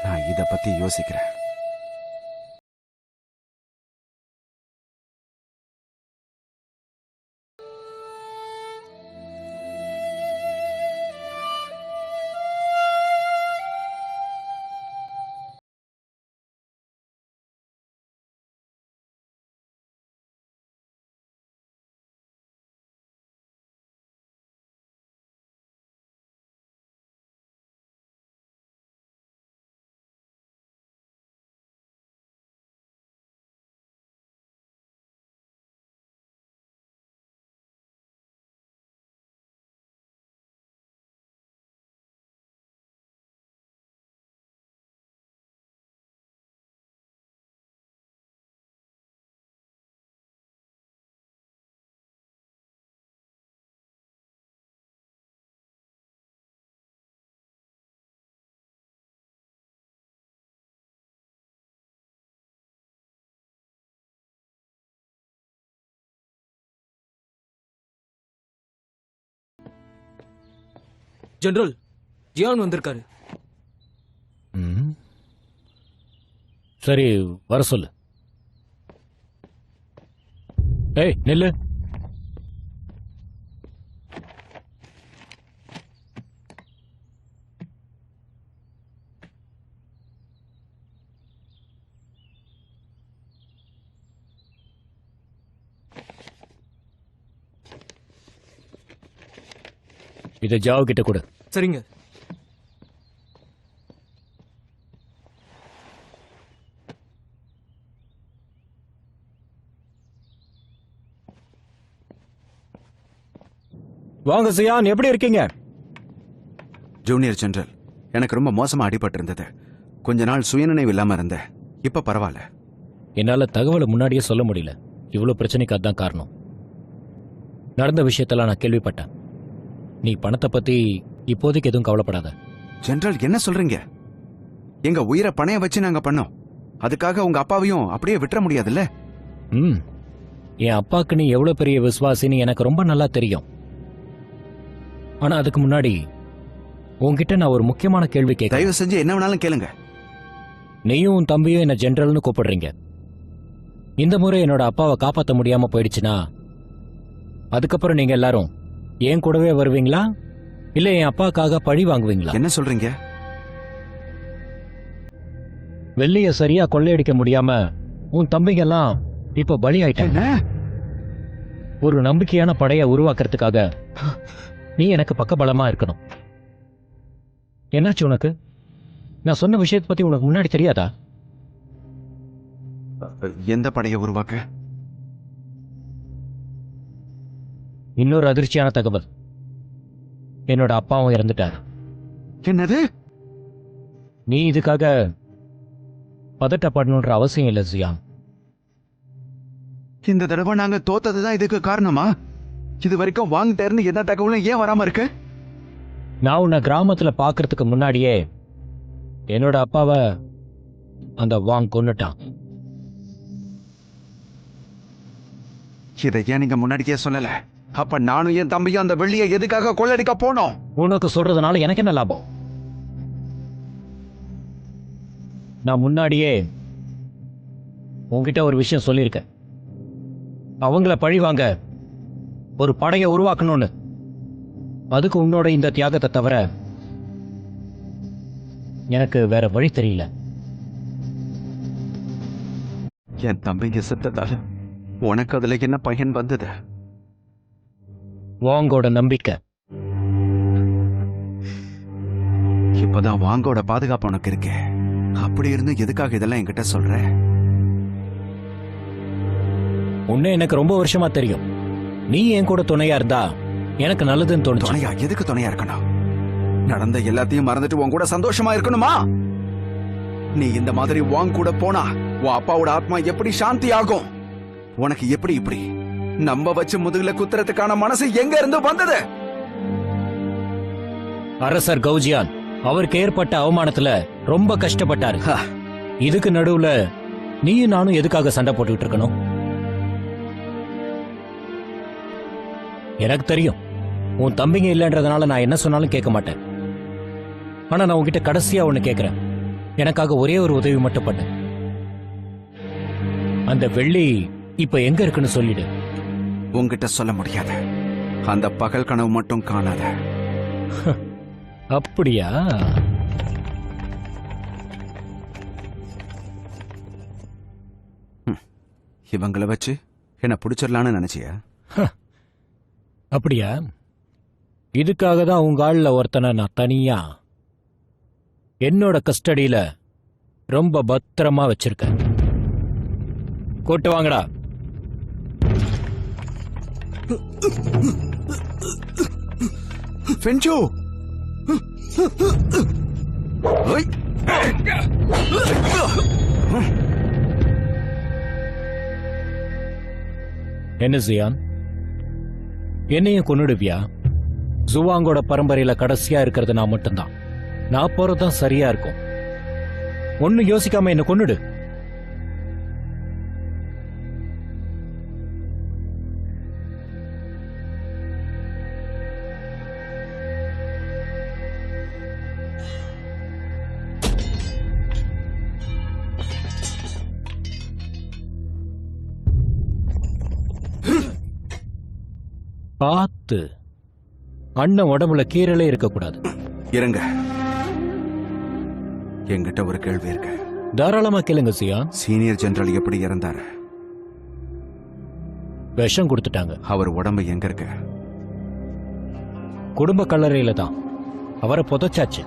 Speaker 4: நான் இத பத்தி யோசிக்கிறேன்.
Speaker 3: ஜெனரல் ஜியான் வந்திருக்காரு.
Speaker 1: ம். சரி, வர சொல்லு. ஏய், நில்லு. இதை ஜாவ் கிட்ட கொடு.
Speaker 3: சரிங்க.
Speaker 1: வாங்க சியான், எப்படி இருக்கீங்க?
Speaker 4: ஜூனியர் ஜெனரல், எனக்கு ரொம்ப மோசமா அடிபட்டு இருந்தது. கொஞ்ச நாள் சுயநினைவு இல்லாம இருந்தேன். இப்ப பரவாயில்ல.
Speaker 1: என்னால தகவலை முன்னாடியே சொல்ல முடியல. இவ்வளவு பிரச்சனைக்கு அதான் காரணம். நடந்த விஷயத்தெல்லாம் நான் கேள்விப்பட்டேன். நீ பணத்தை பத்தி இப்போதைக்கு எதுவும் கவலைப்படாத.
Speaker 4: ஜெனரல், என்ன சொல்றீங்க? எங்க உயிரை பணைய வச்சு நாங்க பண்ணோம். அதுக்காக உங்க அப்பாவையும் அப்படியே விட்டுற முடியாதுல்ல?
Speaker 1: ம். என் அப்பாக்கு நீ எவ்வளவு பெரிய விசுவாசின்னு எனக்கு ரொம்ப நல்லா தெரியும். ஆனா அதுக்கு முன்னாடி உன்கிட்ட நான் ஒரு முக்கியமான கேள்வி கேட்க.
Speaker 4: தயவு செஞ்சு என்ன வேணாலும் கேளுங்க.
Speaker 1: நீயும் உன் தம்பியும் என்ன ஜெனரல்னு கூப்பிடுறீங்க. இந்த முறை என்னோட அப்பாவை காப்பாற்ற முடியாம போயிடுச்சுன்னா அதுக்கப்புறம் நீங்க எல்லாரும் என் கூடவே வருவீங்களா, இல்ல என் அப்பாக்காக பழி வாங்குவீங்களா?
Speaker 4: என்ன சொல்றீங்க?
Speaker 1: வெள்ளிய சரியா கொள்ளையடிக்க முடியாம உன் தம்பிங்க எல்லாம் இப்ப பலி ஆயிட்டாங்க. ஒரு நம்பிக்கையான படையை உருவாக்குறதுக்காக நீ எனக்கு பக்கபலமா இருக்கணும். என்னாச்சு உனக்கு? நான் சொன்ன விஷயத்தை பத்தி உனக்கு முன்னாடி தெரியாதா?
Speaker 4: எந்த படையை உருவாக்க?
Speaker 1: இன்னொரு அதிர்ச்சியான தகவல். என்னோட அப்பாவும் இறந்துட்டார்.
Speaker 4: என்னது?
Speaker 1: நீ இதுக்காக பதட்டப்படணுன்ற அவசியம் இல்லை ஜியா.
Speaker 4: இந்த தடவை நாங்க தோத்ததுதான் இதுக்கு காரணமா? இது வரைக்கும் வாங்கிட்டேர்னு என்ன தகவலும் ஏன் வராம இருக்கு?
Speaker 1: நான் உன்னை கிராமத்துல பாக்குறதுக்கு முன்னாடியே என்னோட அப்பாவை அந்த வாங் கொன்னுட்டான்.
Speaker 4: இதை ஏன் நீங்க முன்னாடியே சொல்லல? அப்ப நானும் என் தம்பியும் அந்த வெள்ளியை எதுக்காக கொள்ளடிக்க போனோம்?
Speaker 1: உனக்கு சொல்றதுனால எனக்கு என்ன லாபம்? நான் முன்னாடியே உன்கிட்ட ஒரு விஷயம் சொல்லியிருக்கேன். அவங்கள பழி வாங்க ஒரு படையை உருவாக்கணும்னு. அதுக்கு உன்னோட இந்த தியாகத்தை தவிர எனக்கு வேற வழி தெரியல.
Speaker 4: என் தம்பிங்க செத்ததால உனக்கு அதுல என்ன பயன் வந்தது?
Speaker 1: வாங்கோட நம்பிக்கை.
Speaker 4: இப்பதான் வாங்கோட பாதுகாப்பு உனக்கு இருக்கு. அப்படி இருந்து எதுக்காக இதெல்லாம் என்கிட்ட சொல்ற?
Speaker 1: உன்னை எனக்கு ரொம்ப வருஷமா தெரியும். நீ என் கூட துணையா இருந்தா எனக்கு நல்லதுன்னு தோணுச்சு.
Speaker 4: துணையா? எதுக்கு துணையா இருக்கணும்? நடந்த எல்லாத்தையும் மறந்துட்டு உன் கூட சந்தோஷமா இருக்கணுமா? நீ இந்த மாதிரி வாங் கூட போனா உன் அப்பாவோட ஆத்மா எப்படி சாந்தி ஆகும்? உனக்கு எப்படி இப்படி நம்ப வச்சு முதுகுல குத்துறதுக்கான மனசு எங்க இருந்து வந்தது?
Speaker 1: அரசர் கௌஜியான் அவருக்கு ஏற்பட்ட அவமானத்துல ரொம்ப கஷ்டப்பட்டாரு. இதுக்கு நடுவுல நீயும் நானும் எதுக்காக சண்டை போட்டுக்கிட்டு இருக்கணும்? எனக்கு தெரியும் உன் தம்பிங்க இல்லைன்றதுனால நான் என்ன சொன்னாலும் கேட்க மாட்டேன். ஆனா நான் உன்கிட்ட கடைசியா ஒண்ணு கேட்கிறேன். எனக்காக ஒரே ஒரு உதவி மட்டும் பண்ணு. அந்த வெள்ளி இப்ப எங்க இருக்குன்னு சொல்லிடு.
Speaker 4: உன்கிட்ட சொல்ல முடியாது. அந்த பகல் கனவு மட்டும் காணாத.
Speaker 1: அப்படியா?
Speaker 4: இவங்கள வச்சு என்ன பிடிச்சிடலான்னு நினைச்சியா?
Speaker 1: அப்படியா? இதுக்காக தான் உங்க ஆள்ல ஒருத்தனை நான் தனியா என்னோட கஸ்டடியில ரொம்ப பத்திரமா வச்சிருக்கேன். கூட்டு வாங்கடா.
Speaker 4: ஃபென்சோ! ஓய்!
Speaker 1: என்ன ஜியான், என்னையும் கொன்னுடுவியா? ஜுவாங்கோட பரம்பரையில கடைசியா இருக்கிறது நான் மட்டும்தான். நான் போறதுதான் சரியா இருக்கும். ஒன்னும் யோசிக்காம என்ன கொன்னுடு. பார்த்து. அண்ணன் உடம்புல கீரலே இருக்கக்கூடாது.
Speaker 4: இருங்க, என்கிட்ட ஒரு கேள்வி இருக்கு.
Speaker 1: தாராளமா கேளுங்க சியான்.
Speaker 4: சீனியர் ஜெனரல் எப்படி இறந்தாரு?
Speaker 1: விஷம் கொடுத்துட்டாங்க.
Speaker 4: அவர் உடம்பு எங்க இருக்கு?
Speaker 1: குடும்ப கல்லறையில தான். அவரை புதைச்சாச்சு.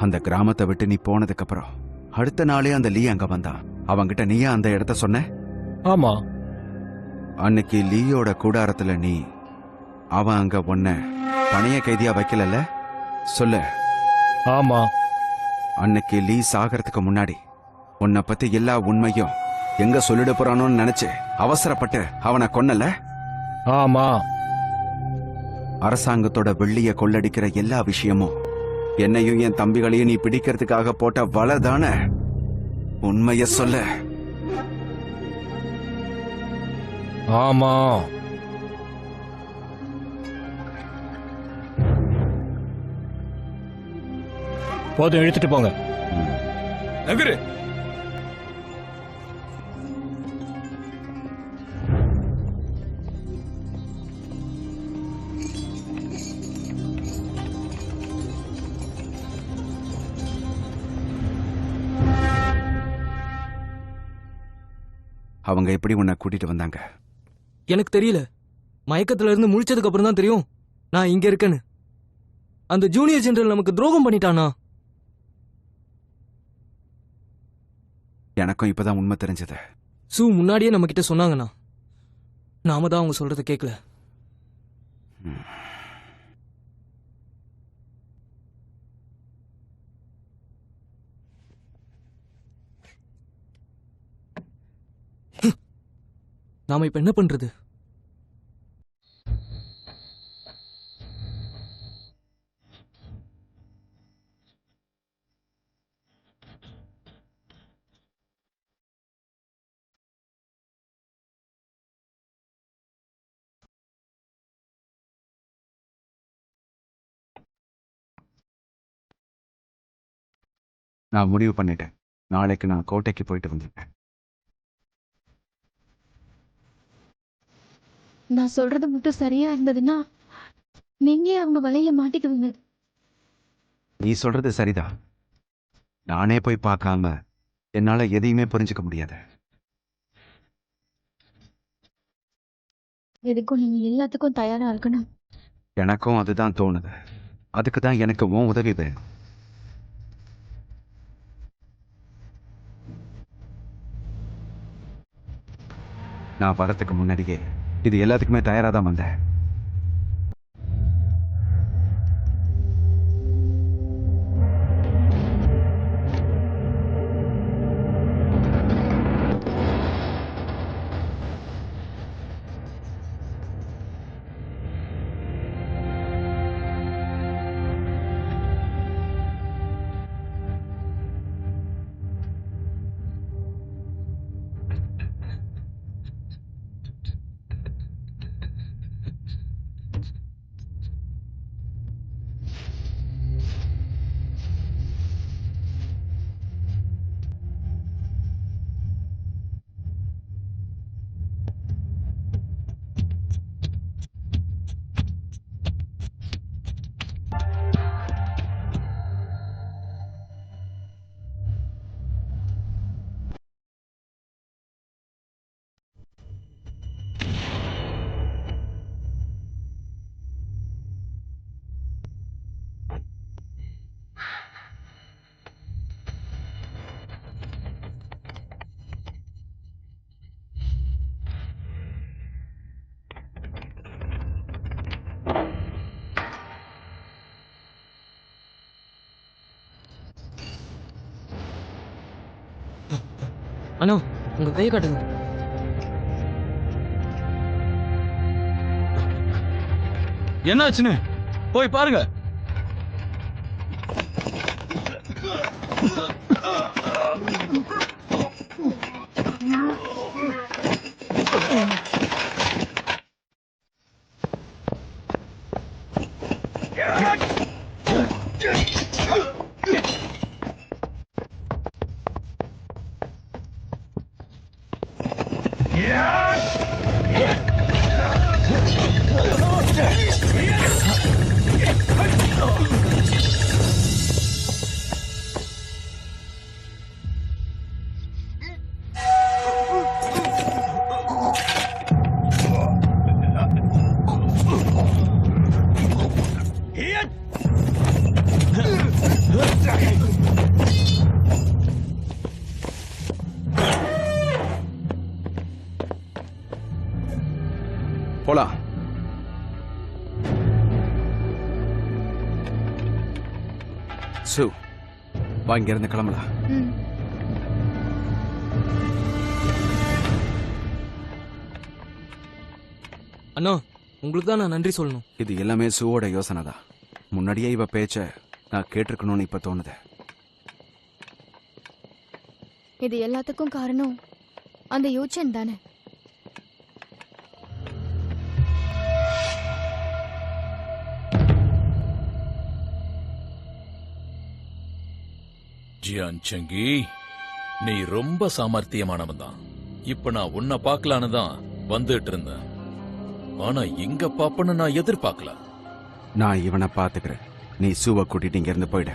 Speaker 4: அந்த கிராமத்தை விட்டு நீ போனதுக்கு அப்புறம் அடுத்த நாளே அந்த லீ அங்க வந்தான். அவங்கிட்ட நீயா அந்த இடத்த சொன்ன?
Speaker 1: ஆமா.
Speaker 4: அன்னைக்கு லீயோட கூடாரத்துல நீ அவன் அங்க உன்ன பணைய கைதியா வைக்கலல்ல? சொல்லு.
Speaker 1: ஆமா.
Speaker 4: அன்னைக்கு லீ சாகறதுக்கு முன்னாடி உன்னை பத்தி எல்லா உண்மையும் எங்க சொல்லிட போறானோன்னு நினைச்சு அவசரப்பட்டு அவனை கொன்னல?
Speaker 1: ஆமா.
Speaker 4: அரசாங்கத்தோட வெள்ளிய கொள்ளடிக்கிற எல்லா விஷயமும் என்னையும் என் தம்பிகளையும் நீ பிடிக்கிறதுக்காக போட்ட வலை தானே? உண்மைய சொல்ல.
Speaker 1: ஆமா. போதும், இழுத்துட்டு போங்க.
Speaker 3: நகரு.
Speaker 4: அவங்க எப்படி உன்னை கூட்டிட்டு வந்தாங்க?
Speaker 3: எனக்கு தெரியல. மயக்கத்துல இருந்து முழிச்சதுக்கு அப்புறம் தான் தெரியும் நான் இங்க இருக்கேன்னு. அந்த ஜூனியர் ஜெனரல் நமக்கு துரோகம் பண்ணிட்டானா?
Speaker 4: எனக்கும் இப்பதான் உண்மை தெரிஞ்சது.
Speaker 3: சூ முன்னாடியே நம்ம கிட்ட சொன்னாங்கண்ணா. நாம தான் அவங்க சொல்றத கேட்கல. நாம இப்ப என்ன பண்றது?
Speaker 4: நான் முடிவு பண்ணிட்டேன். நாளைக்கு நான் கோட்டைக்கு போயிட்டு வந்துட்டேன்.
Speaker 7: நான் சொல்றது மட்டும் சரியா இருந்ததுன்னா நீங்க அவங்க வலையில மாட்டிக்குவீங்க.
Speaker 4: நீ சொல்றது சரிதான். நானே போய் பார்க்காம என்னால எதையுமே புரிஞ்சுக்க முடியாது.
Speaker 7: எதுக்கும் நீங்க எல்லாத்துக்கும் தயாரா இருக்கணும்.
Speaker 4: எனக்கும் அதுதான் தோணுது. அதுக்கு தான் எனக்கு உன் உதவி வேணும். நான் வரத்துக்கு முன்னாடியே இது எல்லாத்துக்குமே தயாரா தான் வந்தேன்.
Speaker 3: அண்ணா உங்க கையை காட்டுங்க.
Speaker 10: என்னாச்சுன்னு போய் பாருங்க.
Speaker 4: போலாம். சு, வா, இங்க இருந்து கிளம்பலாம்.
Speaker 7: ம்.
Speaker 3: அண்ணா உங்களுக்கு தான் நான் நன்றி சொல்லணும்.
Speaker 4: இது எல்லாமே சூவோட யோசனை தான். முன்னாடியே இவ பேச்ச நான் கேட்டிருக்கணும்னு இப்ப தோணுது.
Speaker 7: இது எல்லாத்துக்கும் காரணம் அந்த யூச்சன் தானே.
Speaker 2: ஜியான் செங்கி, நீ ரொம்ப சாமர்த்தியமானவன் தான். இப்ப நான் உன்னை பார்க்கலான்னு தான் வந்துட்டு இருந்தேன். ஆனா எங்க பாப்பன்னு நான் எதிர்பார்க்கல.
Speaker 4: நான் இவனை பாத்துக்கிறேன். நீ சூவை கூட்டிட்டு இங்க இருந்து போயிட.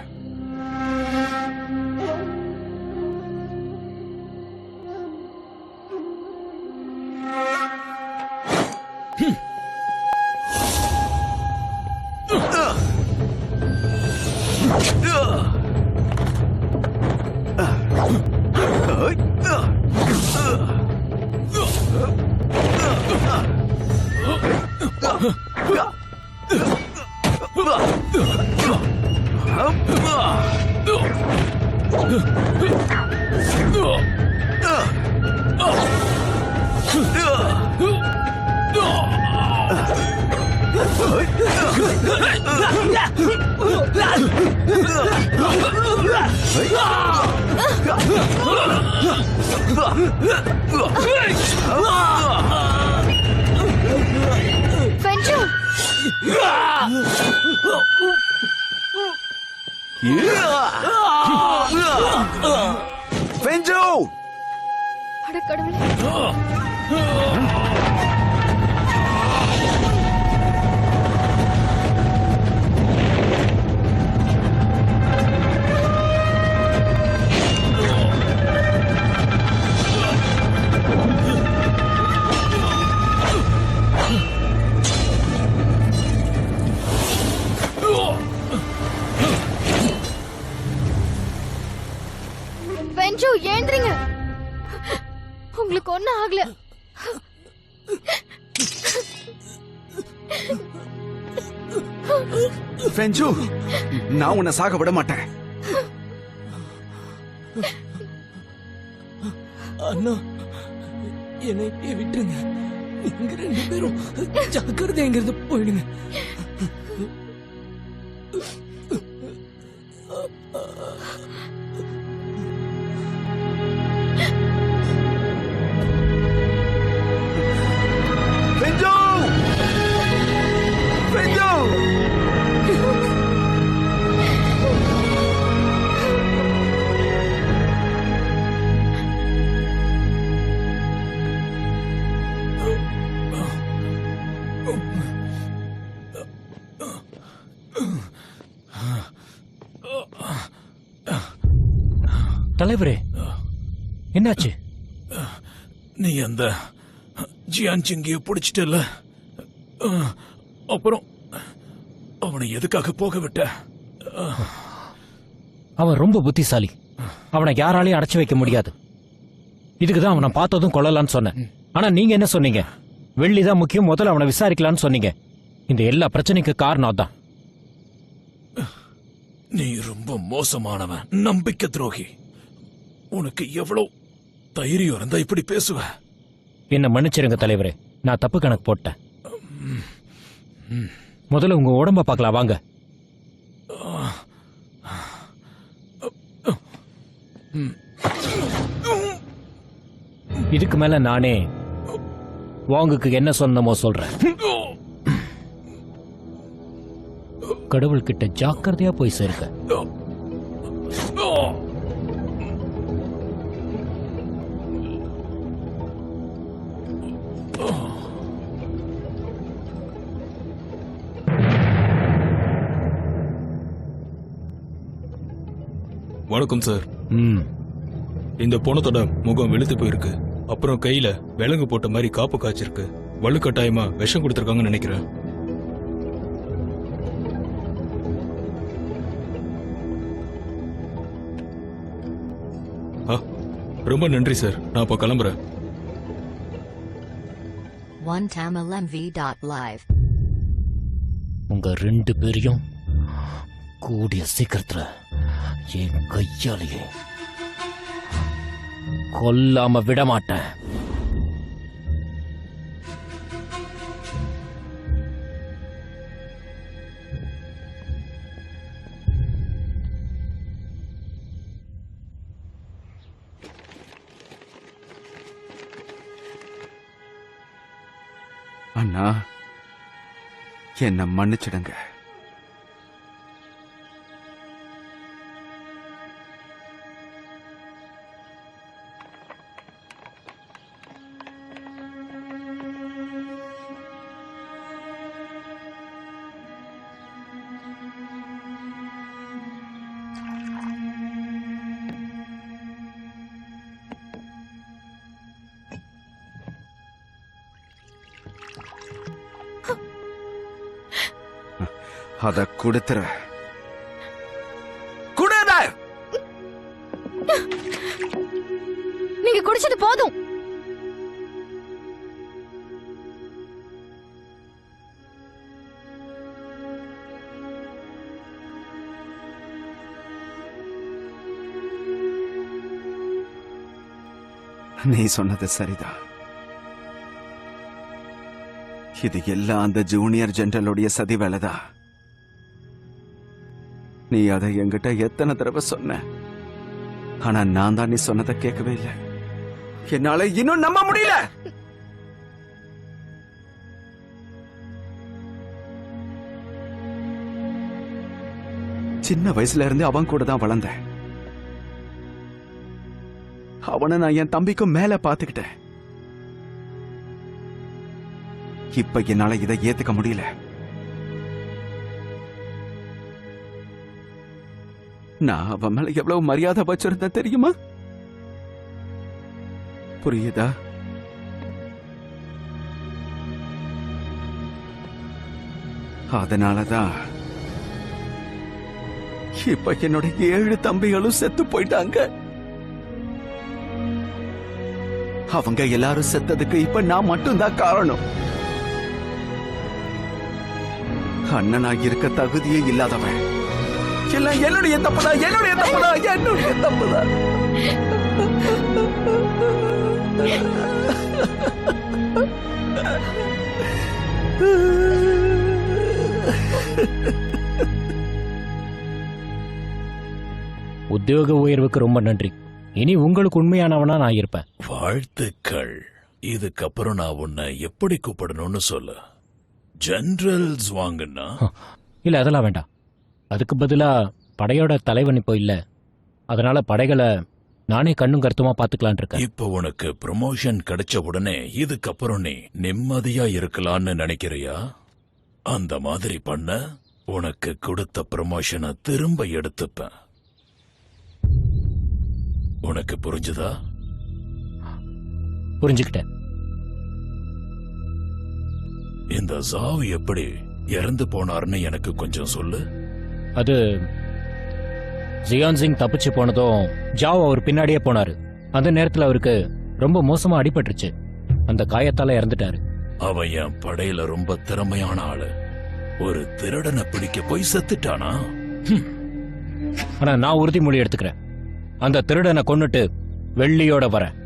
Speaker 7: பெஞ்சு,
Speaker 4: பெஞ்சு!
Speaker 7: அட கடவுளே. பெஞ்சு, ஏந்திரிங்க. உங்களுக்கு ஒண்ணும் ஆகல.
Speaker 4: பெஞ்சு, நான் உன்னை சாக விட மாட்டேன்.
Speaker 3: அண்ணா என்னை இப்படியே விட்டுருங்க. நீங்க 2 பேரும் ஜாக்கிரதைங்கிறது போயிடுங்க.
Speaker 4: பெஞ்சு! பெஞ்சு!
Speaker 1: தலைவரே, என்னாச்சு?
Speaker 2: நீ அந்த ஜியான் செங்கிய பிடிச்சிட்டல, அப்புறம் அவனை எதுக்காக போக விட்ட?
Speaker 1: அவன் ரொம்ப புத்திசாலி. அவனை யாராலையும் அடைச்சு வைக்க முடியாது. இதுக்குதான் அவனை பார்த்ததும் கொள்ளலான்னு சொன்னேன். ஆனா நீங்க என்ன சொன்னீங்க? வெள்ளிதான் முக்கியம், முதல்ல அவனை விசாரிக்கலான்னு சொன்னீங்க. இந்த எல்லா பிரச்சனைக்கு காரணம் அதான்.
Speaker 2: நீ ரொம்ப மோசமானவன், நம்பிக்கை துரோகி. உனக்கு எவ்வளவு தைரியம் இருந்தா இப்படி பேசுவ?
Speaker 1: என்ன மன்னிச்சிருங்க தலைவரே, நான் தப்பு கணக்கு போட்டேன். முதல்ல உங்க உடம்ப பார்க்கலாம் வாங்க. இதுக்கு மேல நானே வாங்குக்கு என்ன சொன்னமோ சொல்றேன். கடவுள்கிட்ட ஜாக்கிரதையா போய் சேருங்க.
Speaker 9: வணக்கம் சார்.
Speaker 1: ம்
Speaker 9: இந்த பொணத்தோட முகம் வெளுத்து போயிருக்கு. அப்புறம் கையில விலங்கு போட்ட மாதிரி காப்பு காய்ச்சிருக்கு. வலுக்கட்டாயமா விஷம் கொடுத்துருக்காங்கன்னு நினைக்கிறேன். ரொம்ப நன்றி சார். நான் இப்ப கிளம்புறேன்.
Speaker 11: OneTamilMV.live.
Speaker 1: உங்க 2 பேரையும் கூடிய சீக்கிரத்துல என் கையாலேயே கொல்லாம விட மாட்டேன்.
Speaker 4: அண்ணா, என்ன மன்னிச்சிடுங்க. அத கொடுத்துற.
Speaker 7: நீங்க குடிச்சது போதும்.
Speaker 4: நீ சொன்னது சரிதான். இது எல்லாம் அந்த ஜூனியர் ஜெனரலுடைய சதி வேலைதான். நீ அதை என்கிட்ட எத்தனை தடவை சொன்ன, ஆனா நான் தான் நீ சொன்னதை கேட்கவே இல்லை. என்னால இன்னும் நம்ப முடியல. சின்ன வயசுல இருந்து அவன் கூட தான் வளர்ந்தேன். அவனை நான் என் தம்பிக்கும் மேல பாத்துக்கிட்டேன். இப்ப என்னால இதை ஏத்துக்க முடியல. நான் அவன் மேல எவ்வளவு மரியாதை வச்சிருந்தேன் தெரியுமா? புரியுதா? அதனாலதான் இப்ப என்னோட 7 தம்பிகளும் செத்து போயிட்டாங்க. அவங்க எல்லாரும் செத்ததுக்கு இப்ப நான் மட்டும்தான் காரணம். அண்ணனா இருக்க தகுதியே இல்லாதவன். எல்லாம் என்னுடைய தப்புதான், என்னுடைய தப்புதான், என்னுடைய தப்புதான்.
Speaker 1: உத்தியோக உயர்வுக்கு ரொம்ப நன்றி. இனி உங்களுக்கு உண்மையானவனா நான் இருப்பேன்.
Speaker 2: வாழ்த்துக்கள். இதுக்கப்புறம் நான் உன்னை எப்படி கூப்பிடணும்னு சொல்லு. ஜெனரல்ஸ் வாங்கன்னா?
Speaker 1: இல்ல, அதெல்லாம் வேண்டாம். அதுக்கு பதிலா படையோட தலைவன் இப்போ இல்ல, அதனால படைகளை நானே கண்ணும் கருத்துமா பாத்துக்கலான் இருக்கேன்.
Speaker 2: இப்போ உனக்கு ப்ரமோஷன் கிடைச்ச உடனே இதுக்கப்புறம் நீ நிம்மதியா இருக்கலாம்னு நினைக்கிறியா? அந்த மாதிரி பண்ண உனக்கு கொடுத்த ப்ரமோஷனை திரும்ப எடுத்துப்பேன். உனக்கு புரிஞ்சுதா?
Speaker 1: புரிஞ்சுக்கிட்டேன்.
Speaker 2: இந்த ஜாவ் எப்படி இறந்து போனார்னு எனக்கு கொஞ்சம் சொல்லு.
Speaker 1: அது ஜியான் சிங் தப்பிச்சு போனதும் ஜாவ் அவர் பின்னாடியே போனாரு. அந்த நேரத்துல அவருக்கு ரொம்ப மோசமா அடிபட்டுருச்சு. அந்த காயத்தால இறந்துட்டாரு.
Speaker 2: அவன் என் படையில ரொம்ப திறமையான ஆளு. ஒரு திருடனை பிடிக்க போய் செத்துட்டானா?
Speaker 1: ஆனா நான் உறுதிமொழி எடுத்துக்கிறேன். அந்த திருடனை கொன்னுட்டு வெள்ளியோட வரேன்.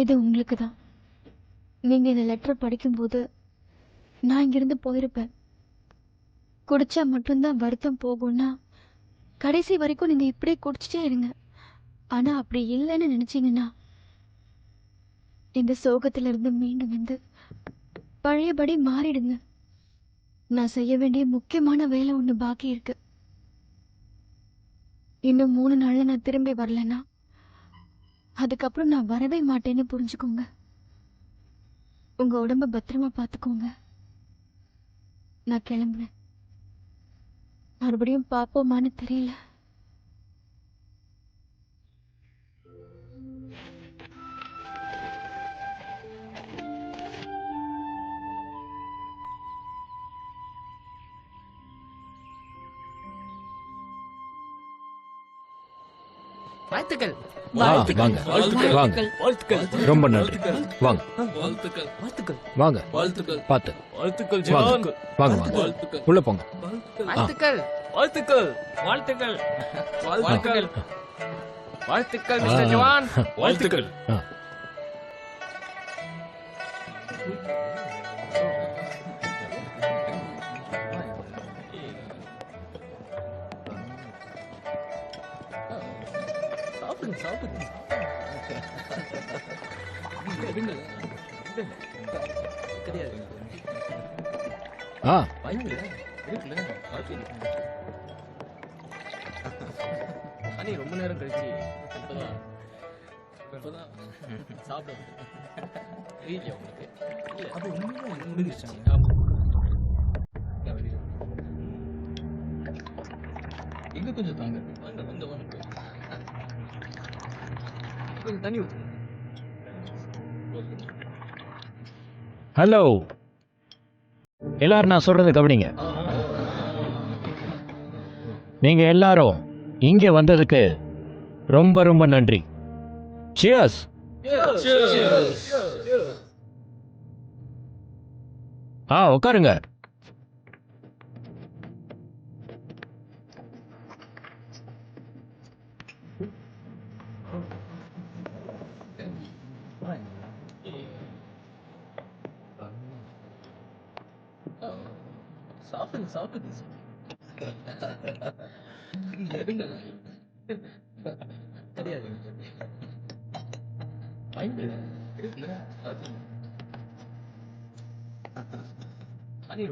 Speaker 7: இது உங்களுக்கு தான். நீங்க இந்த லெட்டர் படிக்கும்போது நான் இங்கிருந்து போயிருப்பேன். குடிச்சா மட்டும்தான் வருத்தம் போகும்னா கடைசி வரைக்கும் நீங்க இப்படியே குடிச்சிட்டே இருங்க. ஆனா அப்படி இல்லைன்னு நினைச்சீங்கன்னா இந்த சோகத்துல இருந்து மீண்டும் வந்து பழையபடி மாறிடுங்க. நான் செய்ய வேண்டிய முக்கியமான வேலை ஒண்ணு பாக்கி இருக்கு. இன்னும் 3 நாள்ல நான் திரும்பி வரலன்னா அதுக்கப்புறம் நான் வரவே மாட்டேன்னு புரிஞ்சுக்கோங்க. உங்க உடம்ப பத்திரமா பாத்துக்கோங்க. நான் கிளம்புறேன். மறுபடியும் பாப்போமான்னு தெரியல.
Speaker 5: வாழ்த்துக்கள்.
Speaker 1: வாங்க வாங்க, ரொம்ப நன்றி. வாங்க வாங்க, பார்த்து வாங்க வாங்க வாங்க, உள்ள போங்க.
Speaker 5: வாழ்த்துக்கள். வாழ்த்துக்கள். வாழ்த்துக்கள். வாழ்த்துக்கள். வாழ்த்துக்கள் மிஸ்டர் ஜவான்.
Speaker 9: வாழ்த்துக்கள்.
Speaker 1: ஆ. ஆ,
Speaker 5: ரொம்ப நேரம் கழிச்சு சாப்பிட எங்க கொஞ்சம் தாங்க. கொஞ்சம் தண்ணி ஊத்து.
Speaker 1: ஹலோ எல்லாரும், நான் சொல்றதை கவனிங்க. நீங்க எல்லாரும் இங்க வந்ததுக்கு ரொம்ப ரொம்ப நன்றி. சியர்ஸ். உட்காருங்க.
Speaker 5: சாப்பிடுங்க சாப்பிடுங்க. கிடையாது.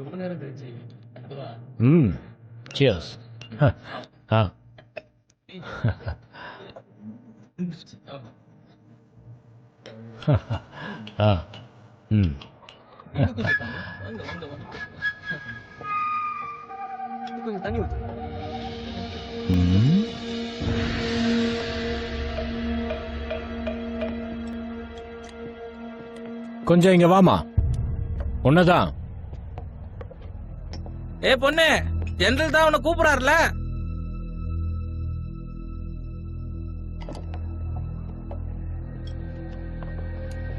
Speaker 5: ரொம்ப நேரம் கழிச்சு.
Speaker 1: சியர்ஸ்.
Speaker 5: கொஞ்சம் தண்ணி ஊத்து.
Speaker 1: கொஞ்சம் இங்க வாமா. உன்னதான்.
Speaker 5: ஏ பொண்ணு, ஜெனரல் தான் உன்னை கூப்பிடாருல.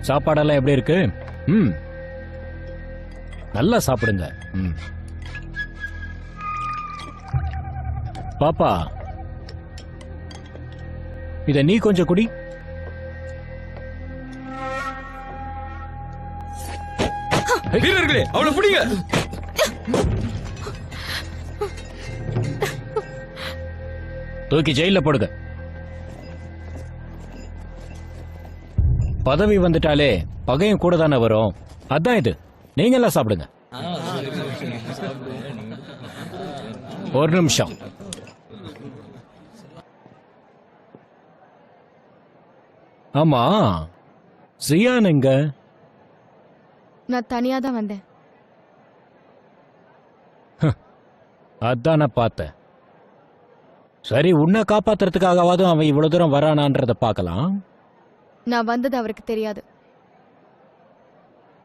Speaker 1: சாப்பாடெல்லாம் எப்படி இருக்கு? நல்லா சாப்பிடுங்க. பாப்பா, இத நீ கொஞ்சம் குடி.
Speaker 9: வீரர்களே, அவளை பிடிங்க.
Speaker 1: தூக்கி ஜெயில போடுங்க. பதவி வந்துட்டாலே பகையும் கூட தானே வரும். அதான் இது. நீங்க எல்லாம் சாப்பிடுங்க. ஒரு நிமிஷம். ஆமா, ஜியான் எங்க?
Speaker 7: நான் தனியா தான் வந்தேன்.
Speaker 1: அதான் நான் பார்த்தேன். சரி, உன்னை காப்பாத்துறதுக்காகவாது அவன் இவ்வளவு தூரம் வரானான்றத பார்க்கலாம்.
Speaker 7: நான் வந்தது அவருக்கு தெரியாது.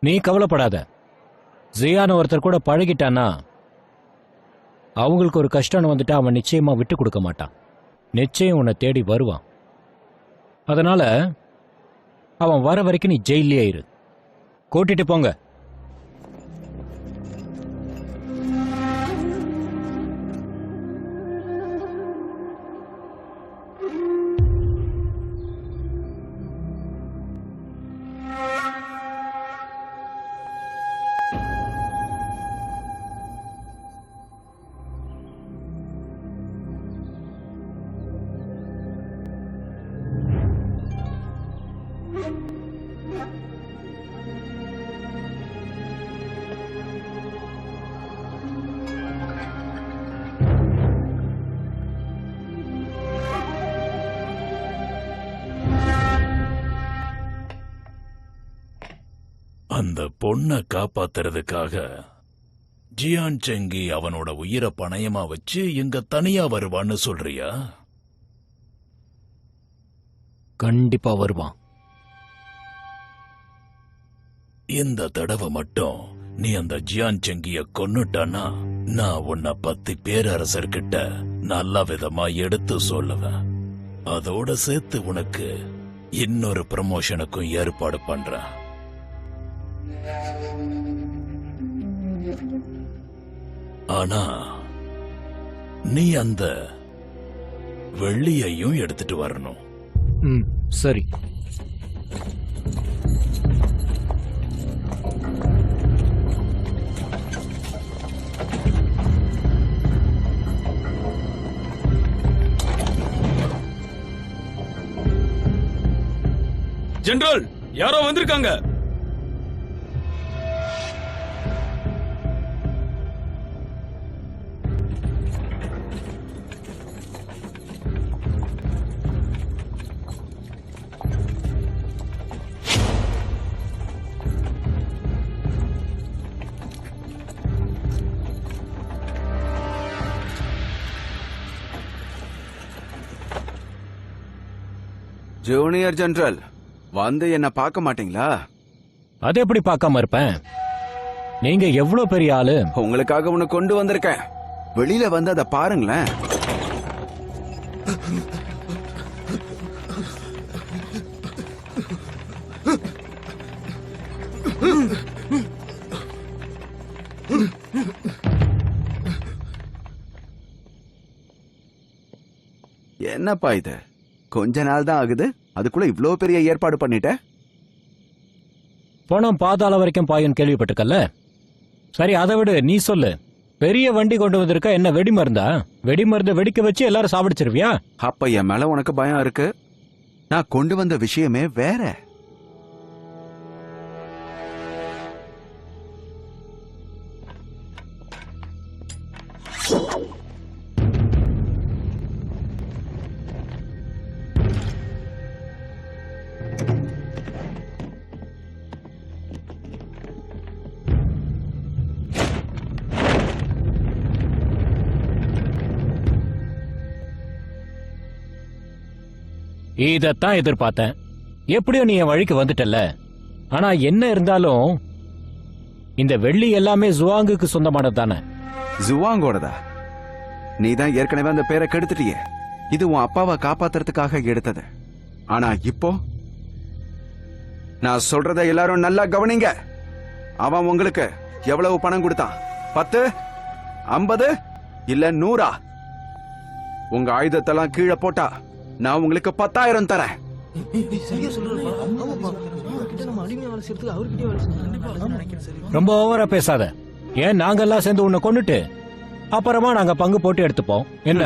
Speaker 1: நீ கவலைப்படாத. ஜியான் ஒருத்தர் கூட பழகிட்டானா அவங்களுக்கு ஒரு கஷ்டம் வந்துட்டா அவன் நிச்சயமா விட்டு கொடுக்க மாட்டான். நிச்சயம் உன்னை தேடி வருவான். அதனால அவன் வர வரைக்கும் நீ ஜெயிலே இரு. கூட்டிட்டு போங்க.
Speaker 2: அந்த பொண்ணை காப்பாத்துறதுக்காக ஜியான் செங்கி அவனோட உயிரை பணயமா வச்சு இங்க தனியா வருவான்னு சொல்றியா?
Speaker 1: கண்டிப்பா வருவான்.
Speaker 2: இந்த தடவை மட்டும் நீ அந்த ஜியான் செங்கிய கொன்னுட்டானா நான் உன்னை பத்தி பேரரசர்கிட்ட நல்ல விதமா எடுத்து சொல்லுவேன். அதோட சேர்த்து உனக்கு இன்னொரு ப்ரமோஷனுக்கும் ஏற்பாடு பண்றேன். ஆனா நீ அந்த வெள்ளியையும் எடுத்துட்டு வரணும்.
Speaker 1: ம், சரி.
Speaker 9: ஜெனரல், யாரோ வந்திருக்காங்க.
Speaker 4: ஜூனியர் ஜெனரல், வந்து என்ன பார்க்க மாட்டீங்களா?
Speaker 1: அது எப்படி பார்க்காம இருப்பேன்? நீங்க எவ்வளவு பெரிய ஆளு.
Speaker 4: உங்களுக்காக ஒண்ணு கொண்டு வந்திருக்கேன். வெளியில வந்து அதை பாருங்களேன். என்னப்பா இது? கொஞ்ச நாள் தான் ஆகுது, அதுக்குள்ள இவ்ளோ பெரிய ஏற்பாடு பண்ணிட்ட?
Speaker 1: பணம் பாதாள வரைக்கும் பாயும் கேள்விப்பட்டிருக்கல்ல? சரி, அதை விடு, நீ சொல்லு. பெரிய வண்டி கொண்டு வந்திருக்க, என்ன வெடி மருந்தா? வெடி மருந்து வெடிக்க வச்சு எல்லாரும் சாப்பிடுச்சிருவியா?
Speaker 4: அப்ப என் மேல உனக்கு பயம் இருக்கு. நான் கொண்டு வந்த விஷயமே வேற.
Speaker 1: இதத்தான் எதிர்பார்த்தேன். எப்படியோ நீ என் வழிக்கு வந்துட்டல்ல. ஆனா என்ன இருந்தாலும் இந்த வெள்ளி எல்லாமே ஜுவாங்குக்கு சொந்தமானது தானே?
Speaker 4: ஜுவாங்கோடதா? நீ தான் ஏற்கனவே அந்த பேரை கெடுத்துட்டியே. இது உன் அப்பாவை காப்பாத்துறதுக்காக எடுத்தது. ஆனா இப்போ நான் சொல்றத எல்லாரும் நல்லா கவனிங்க. அவன் உங்களுக்கு எவ்வளவு பணம் கொடுத்தான்? 10, 50 இல்ல 100? உங்க ஆயுதத்தெல்லாம் கீழே போட்டா நான் உங்களுக்கு 10,000 தரேன்.
Speaker 1: ரொம்ப ஓவரா பேசாத. ஏன் நாங்கெல்லாம் சேர்ந்து உன்னை கொன்னுட்டு அப்புறமா நாங்க பங்கு போட்டு எடுத்துப்போம். என்ன?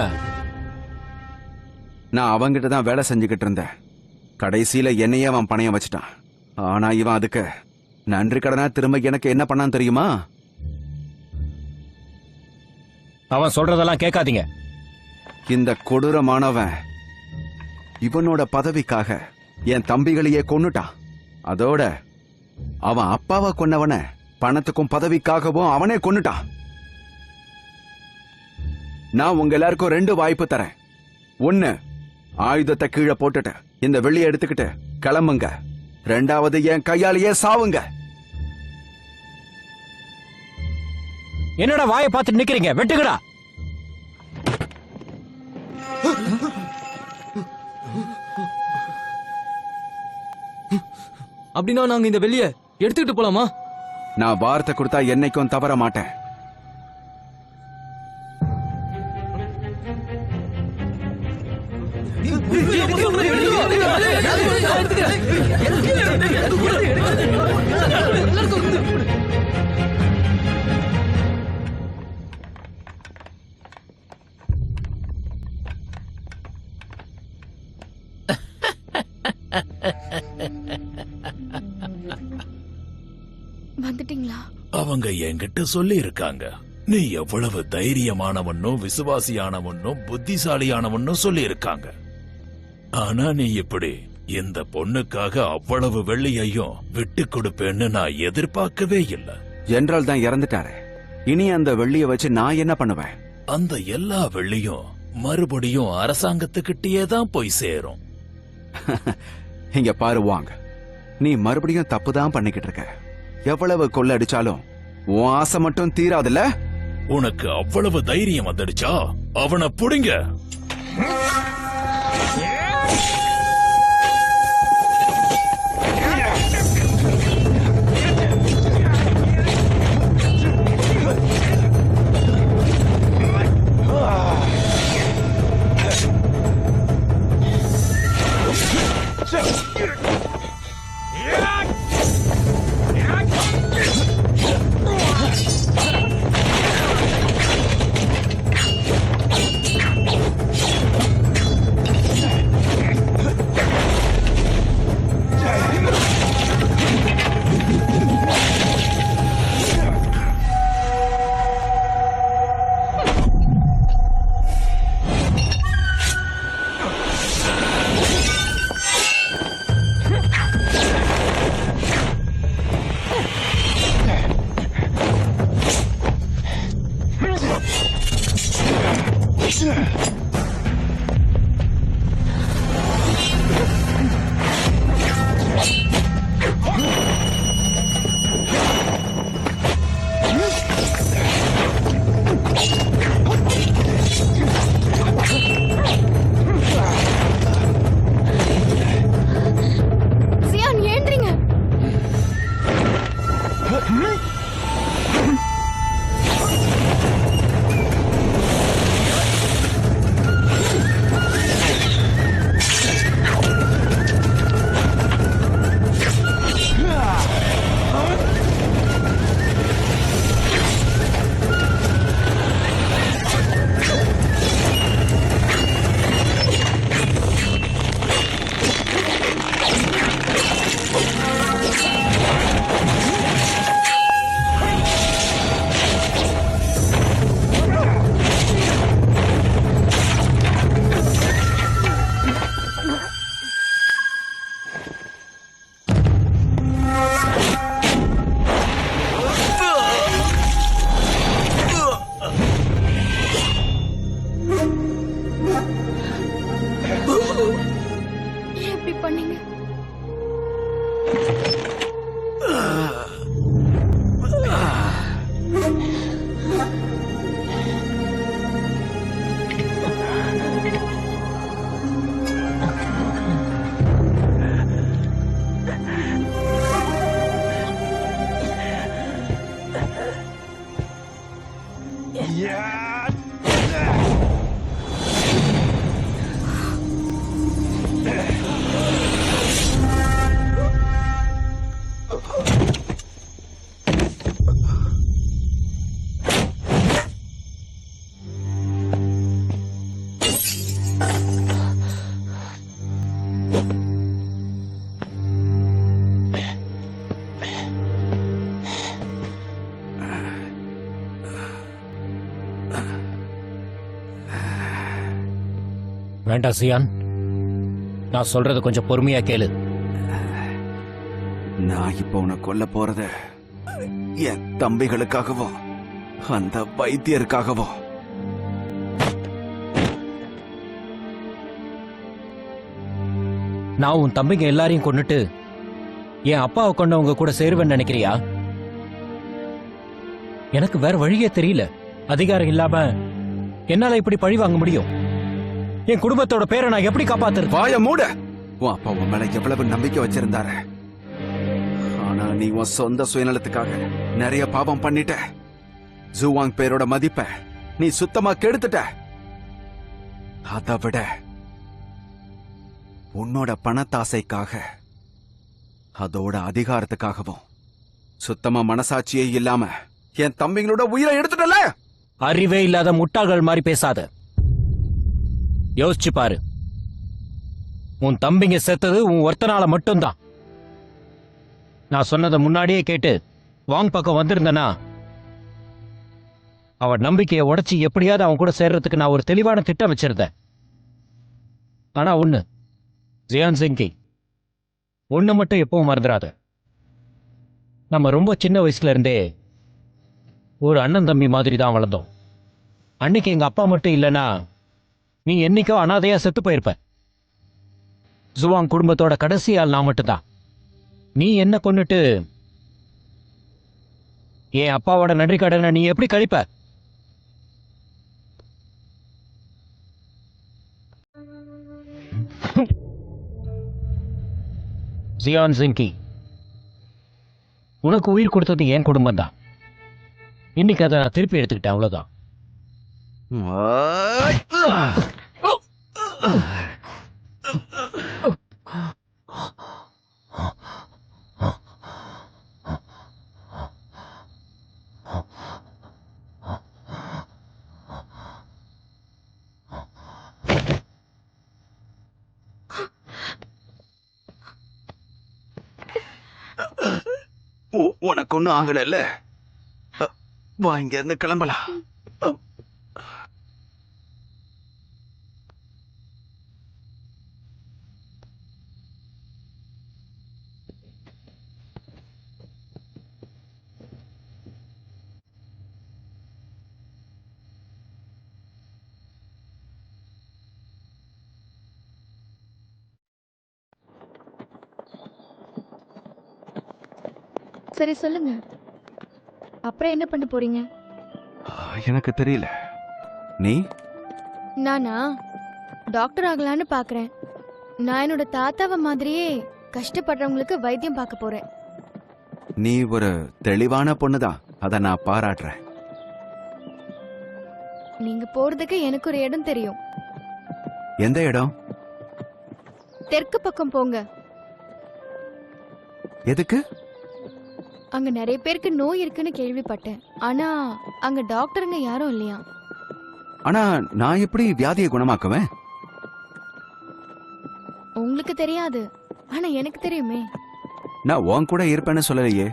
Speaker 4: நான் அவங்கிட்ட தான் வேலை செஞ்சுக்கிட்டு இருந்தேன். கடைசியில என்னையே அவன் பணையம் வச்சுட்டான். ஆனா இவன் அதுக்கு நன்றி கடனா திரும்ப எனக்கு என்ன பண்ணான்னு தெரியுமா?
Speaker 1: அவன் சொல்றதெல்லாம் கேட்காதீங்க.
Speaker 4: இந்த கொடூரமானவன் இவனோட பதவிக்காக என் தம்பிகளையே கொன்னுட்டான். அதோட அவன் அப்பாவை கொன்னவன பணத்துக்கும் பதவிக்காகவும் அவனே கொன்னுட்டான். நான் உங்க எல்லாருக்கும் 2 வாய்ப்பு தரேன். 1, ஆயுதத்தை கீழே போட்டுட்டு இந்த வெள்ளியை எடுத்துக்கிட்டு கிளம்புங்க. 2வது, என் கையாலேயே சாவுங்க.
Speaker 1: என்னடா வாயை பார்த்துட்டு நிக்கிறீங்க? வெட்டுங்கடா.
Speaker 3: அப்படின்னா நாங்க இந்த வெளிய எடுத்துக்கிட்டு போலாமா?
Speaker 4: நான் வார்த்தை கொடுத்தா என்னைக்கும் தவற மாட்டேன்.
Speaker 7: வந்துட்டீங்களா?
Speaker 2: அவங்க என்கிட்ட சொல்லி இருக்காங்க, நீ எவ்வளவு தைரியமானவனும் விசுவாசியானவனும் புத்திசாலியானவனும் சொல்லி இருக்காங்க. ஆனா நீ இப்படி இந்த பொண்ணுக்காக அவ்வளவு வெள்ளியையும் விட்டு கொடுப்பேன்னு நான் எதிர்பார்க்கவே இல்லை.
Speaker 4: ஜெனரல் தான் இறந்துட்டாரு. இனி அந்த வெள்ளிய வச்சு நான் என்ன பண்ணுவேன்?
Speaker 2: அந்த எல்லா வெள்ளியும் மறுபடியும் அரசாங்கத்துக்கிட்டயே தான் போய் சேரும்.
Speaker 4: இங்க பாரு வாங்க, நீ மறுபடியும் தப்பு தான் பண்ணிக்கிட்டு இருக்க. எவ்வளவு கொள்ள அடிச்சாலும் உன் ஆசை மட்டும் தீராதுல்ல.
Speaker 2: உனக்கு அவ்வளவு தைரியம் வந்துடுச்சா? அவனை புடிங்க.
Speaker 7: சியான் ஏந்திரிங்க. ஏன் இப்படி பண்ணீங்க?
Speaker 1: வேண்டாம் சியான், நான் சொல்றது கொஞ்சம் பொறுமையா கேளு.
Speaker 4: நான் இப்ப உன்னை கொல்ல போறத என் தம்பிகளுக்காகவோ அந்த வைத்தியருக்காகவோ.
Speaker 1: நான் உன் தம்பிங்க எல்லாரையும் கொன்னுட்டு என் அப்பாவை கொண்டவங்க கூட சேருவேன்னு நினைக்கிறியா? எனக்கு வேற வழியே தெரியல. அதிகாரம் இல்லாம என்னால இப்படி பழி வாங்க முடியும்? என் குடும்பத்தோட பேரை நான் எப்படி காப்பாத்துறது?
Speaker 4: வாய மூட. உன் அப்பா உன் மேல எவ்வளவு நம்பிக்கை வச்சிருந்தாரு. ஆனா நீ உன் சொந்த சுயநலத்துக்காக நிறைய பாவம் பண்ணிட்ட. ஜூவாங் பேரோட மதிப்பை நீ சுத்தமா கெடுத்துட்ட. அதை விட உன்னோட பணத்தாசைக்காக, அதோட அதிகாரத்துக்காகவும் சுத்தமா மனசாட்சியே இல்லாம என் தம்பிங்களோட உயிரை எடுத்துட்டல.
Speaker 1: அறிவே இல்லாத முட்டாள்கள் மாதிரி பேசாத. யோசிச்சு பாரு, உன் தம்பிங்க செத்தது உன் ஒருத்தனால மட்டும்தான். நான் சொன்னதை முன்னாடியே கேட்டு வாங் பக்கம் வந்திருந்தனா அவன் நம்பிக்கையை உடைச்சி எப்படியாவது அவன் கூட சேர்றதுக்கு நான் ஒரு தெளிவான திட்டம் வச்சிருந்தேன். ஆனா ஒண்ணு, ஜியான் சிங்கி ஒன்று மட்டும் எப்பவும் மறந்துடாத. நம்ம ரொம்ப சின்ன வயசுல இருந்தே ஒரு அண்ணன் தம்பி மாதிரி தான் வளர்ந்தோம். அன்னைக்கு எங்கள் அப்பா மட்டும் இல்லைன்னா நீ என்னைக்கோ அனாதையாக செத்து போயிருப்ப. ஜுவாங் குடும்பத்தோட கடைசி ஆள் நான் மட்டும்தான். நீ என்ன கொன்னுட்டு என் அப்பாவோட நன்றி கடனை நீ எப்படி கழிப்ப? ஜியான் ஜிங்கி, உனக்கு உயிர் கொடுத்தது என் குடும்பம் தான். இன்னைக்கு அதை நான் திருப்பி எடுத்துக்கிட்டேன், அவ்வளோதான்.
Speaker 4: உனக்கு ஒன்றும் ஆகலைல்ல? வா, இங்க இருந்து கிளம்பலாம்.
Speaker 7: சரி சொல்லுங்க, அப்புறம் என்ன பண்ண போறீங்க?
Speaker 4: எனக்கு தெரியல. நீ?
Speaker 7: நானா டாக்டர் ஆகலான்னு பாக்குறேன். நான் என்னோட தாத்தாவை மாதிரியே கஷ்டப்படுறவங்களுக்கு வைத்தியம் பார்க்க போறேன்.
Speaker 4: நீ ஒரு தெளிவான பொண்ணுதான், அதை நான் பாராட்டுறேன்.
Speaker 7: நீங்க போறதுக்கு எனக்கு ஒரு இடம் தெரியும்.
Speaker 4: எந்த இடம்?
Speaker 7: தெற்கு பக்கம் போங்க.
Speaker 4: எதுக்கு?
Speaker 7: அங்க நிறைய பேருக்கு நோய் இருக்குன்னு கேள்விப்பட்டேன். ஆனா அங்க டாக்டருங்க யாரும் இல்லையா.
Speaker 4: ஆனா நான் எப்படி வியாதியை குணமாக்குவேன்?
Speaker 7: உங்களுக்கு தெரியாது, ஆனா எனக்கு தெரியுமே.
Speaker 4: நான் உன் கூட இருப்பேன்னு சொல்லலையே.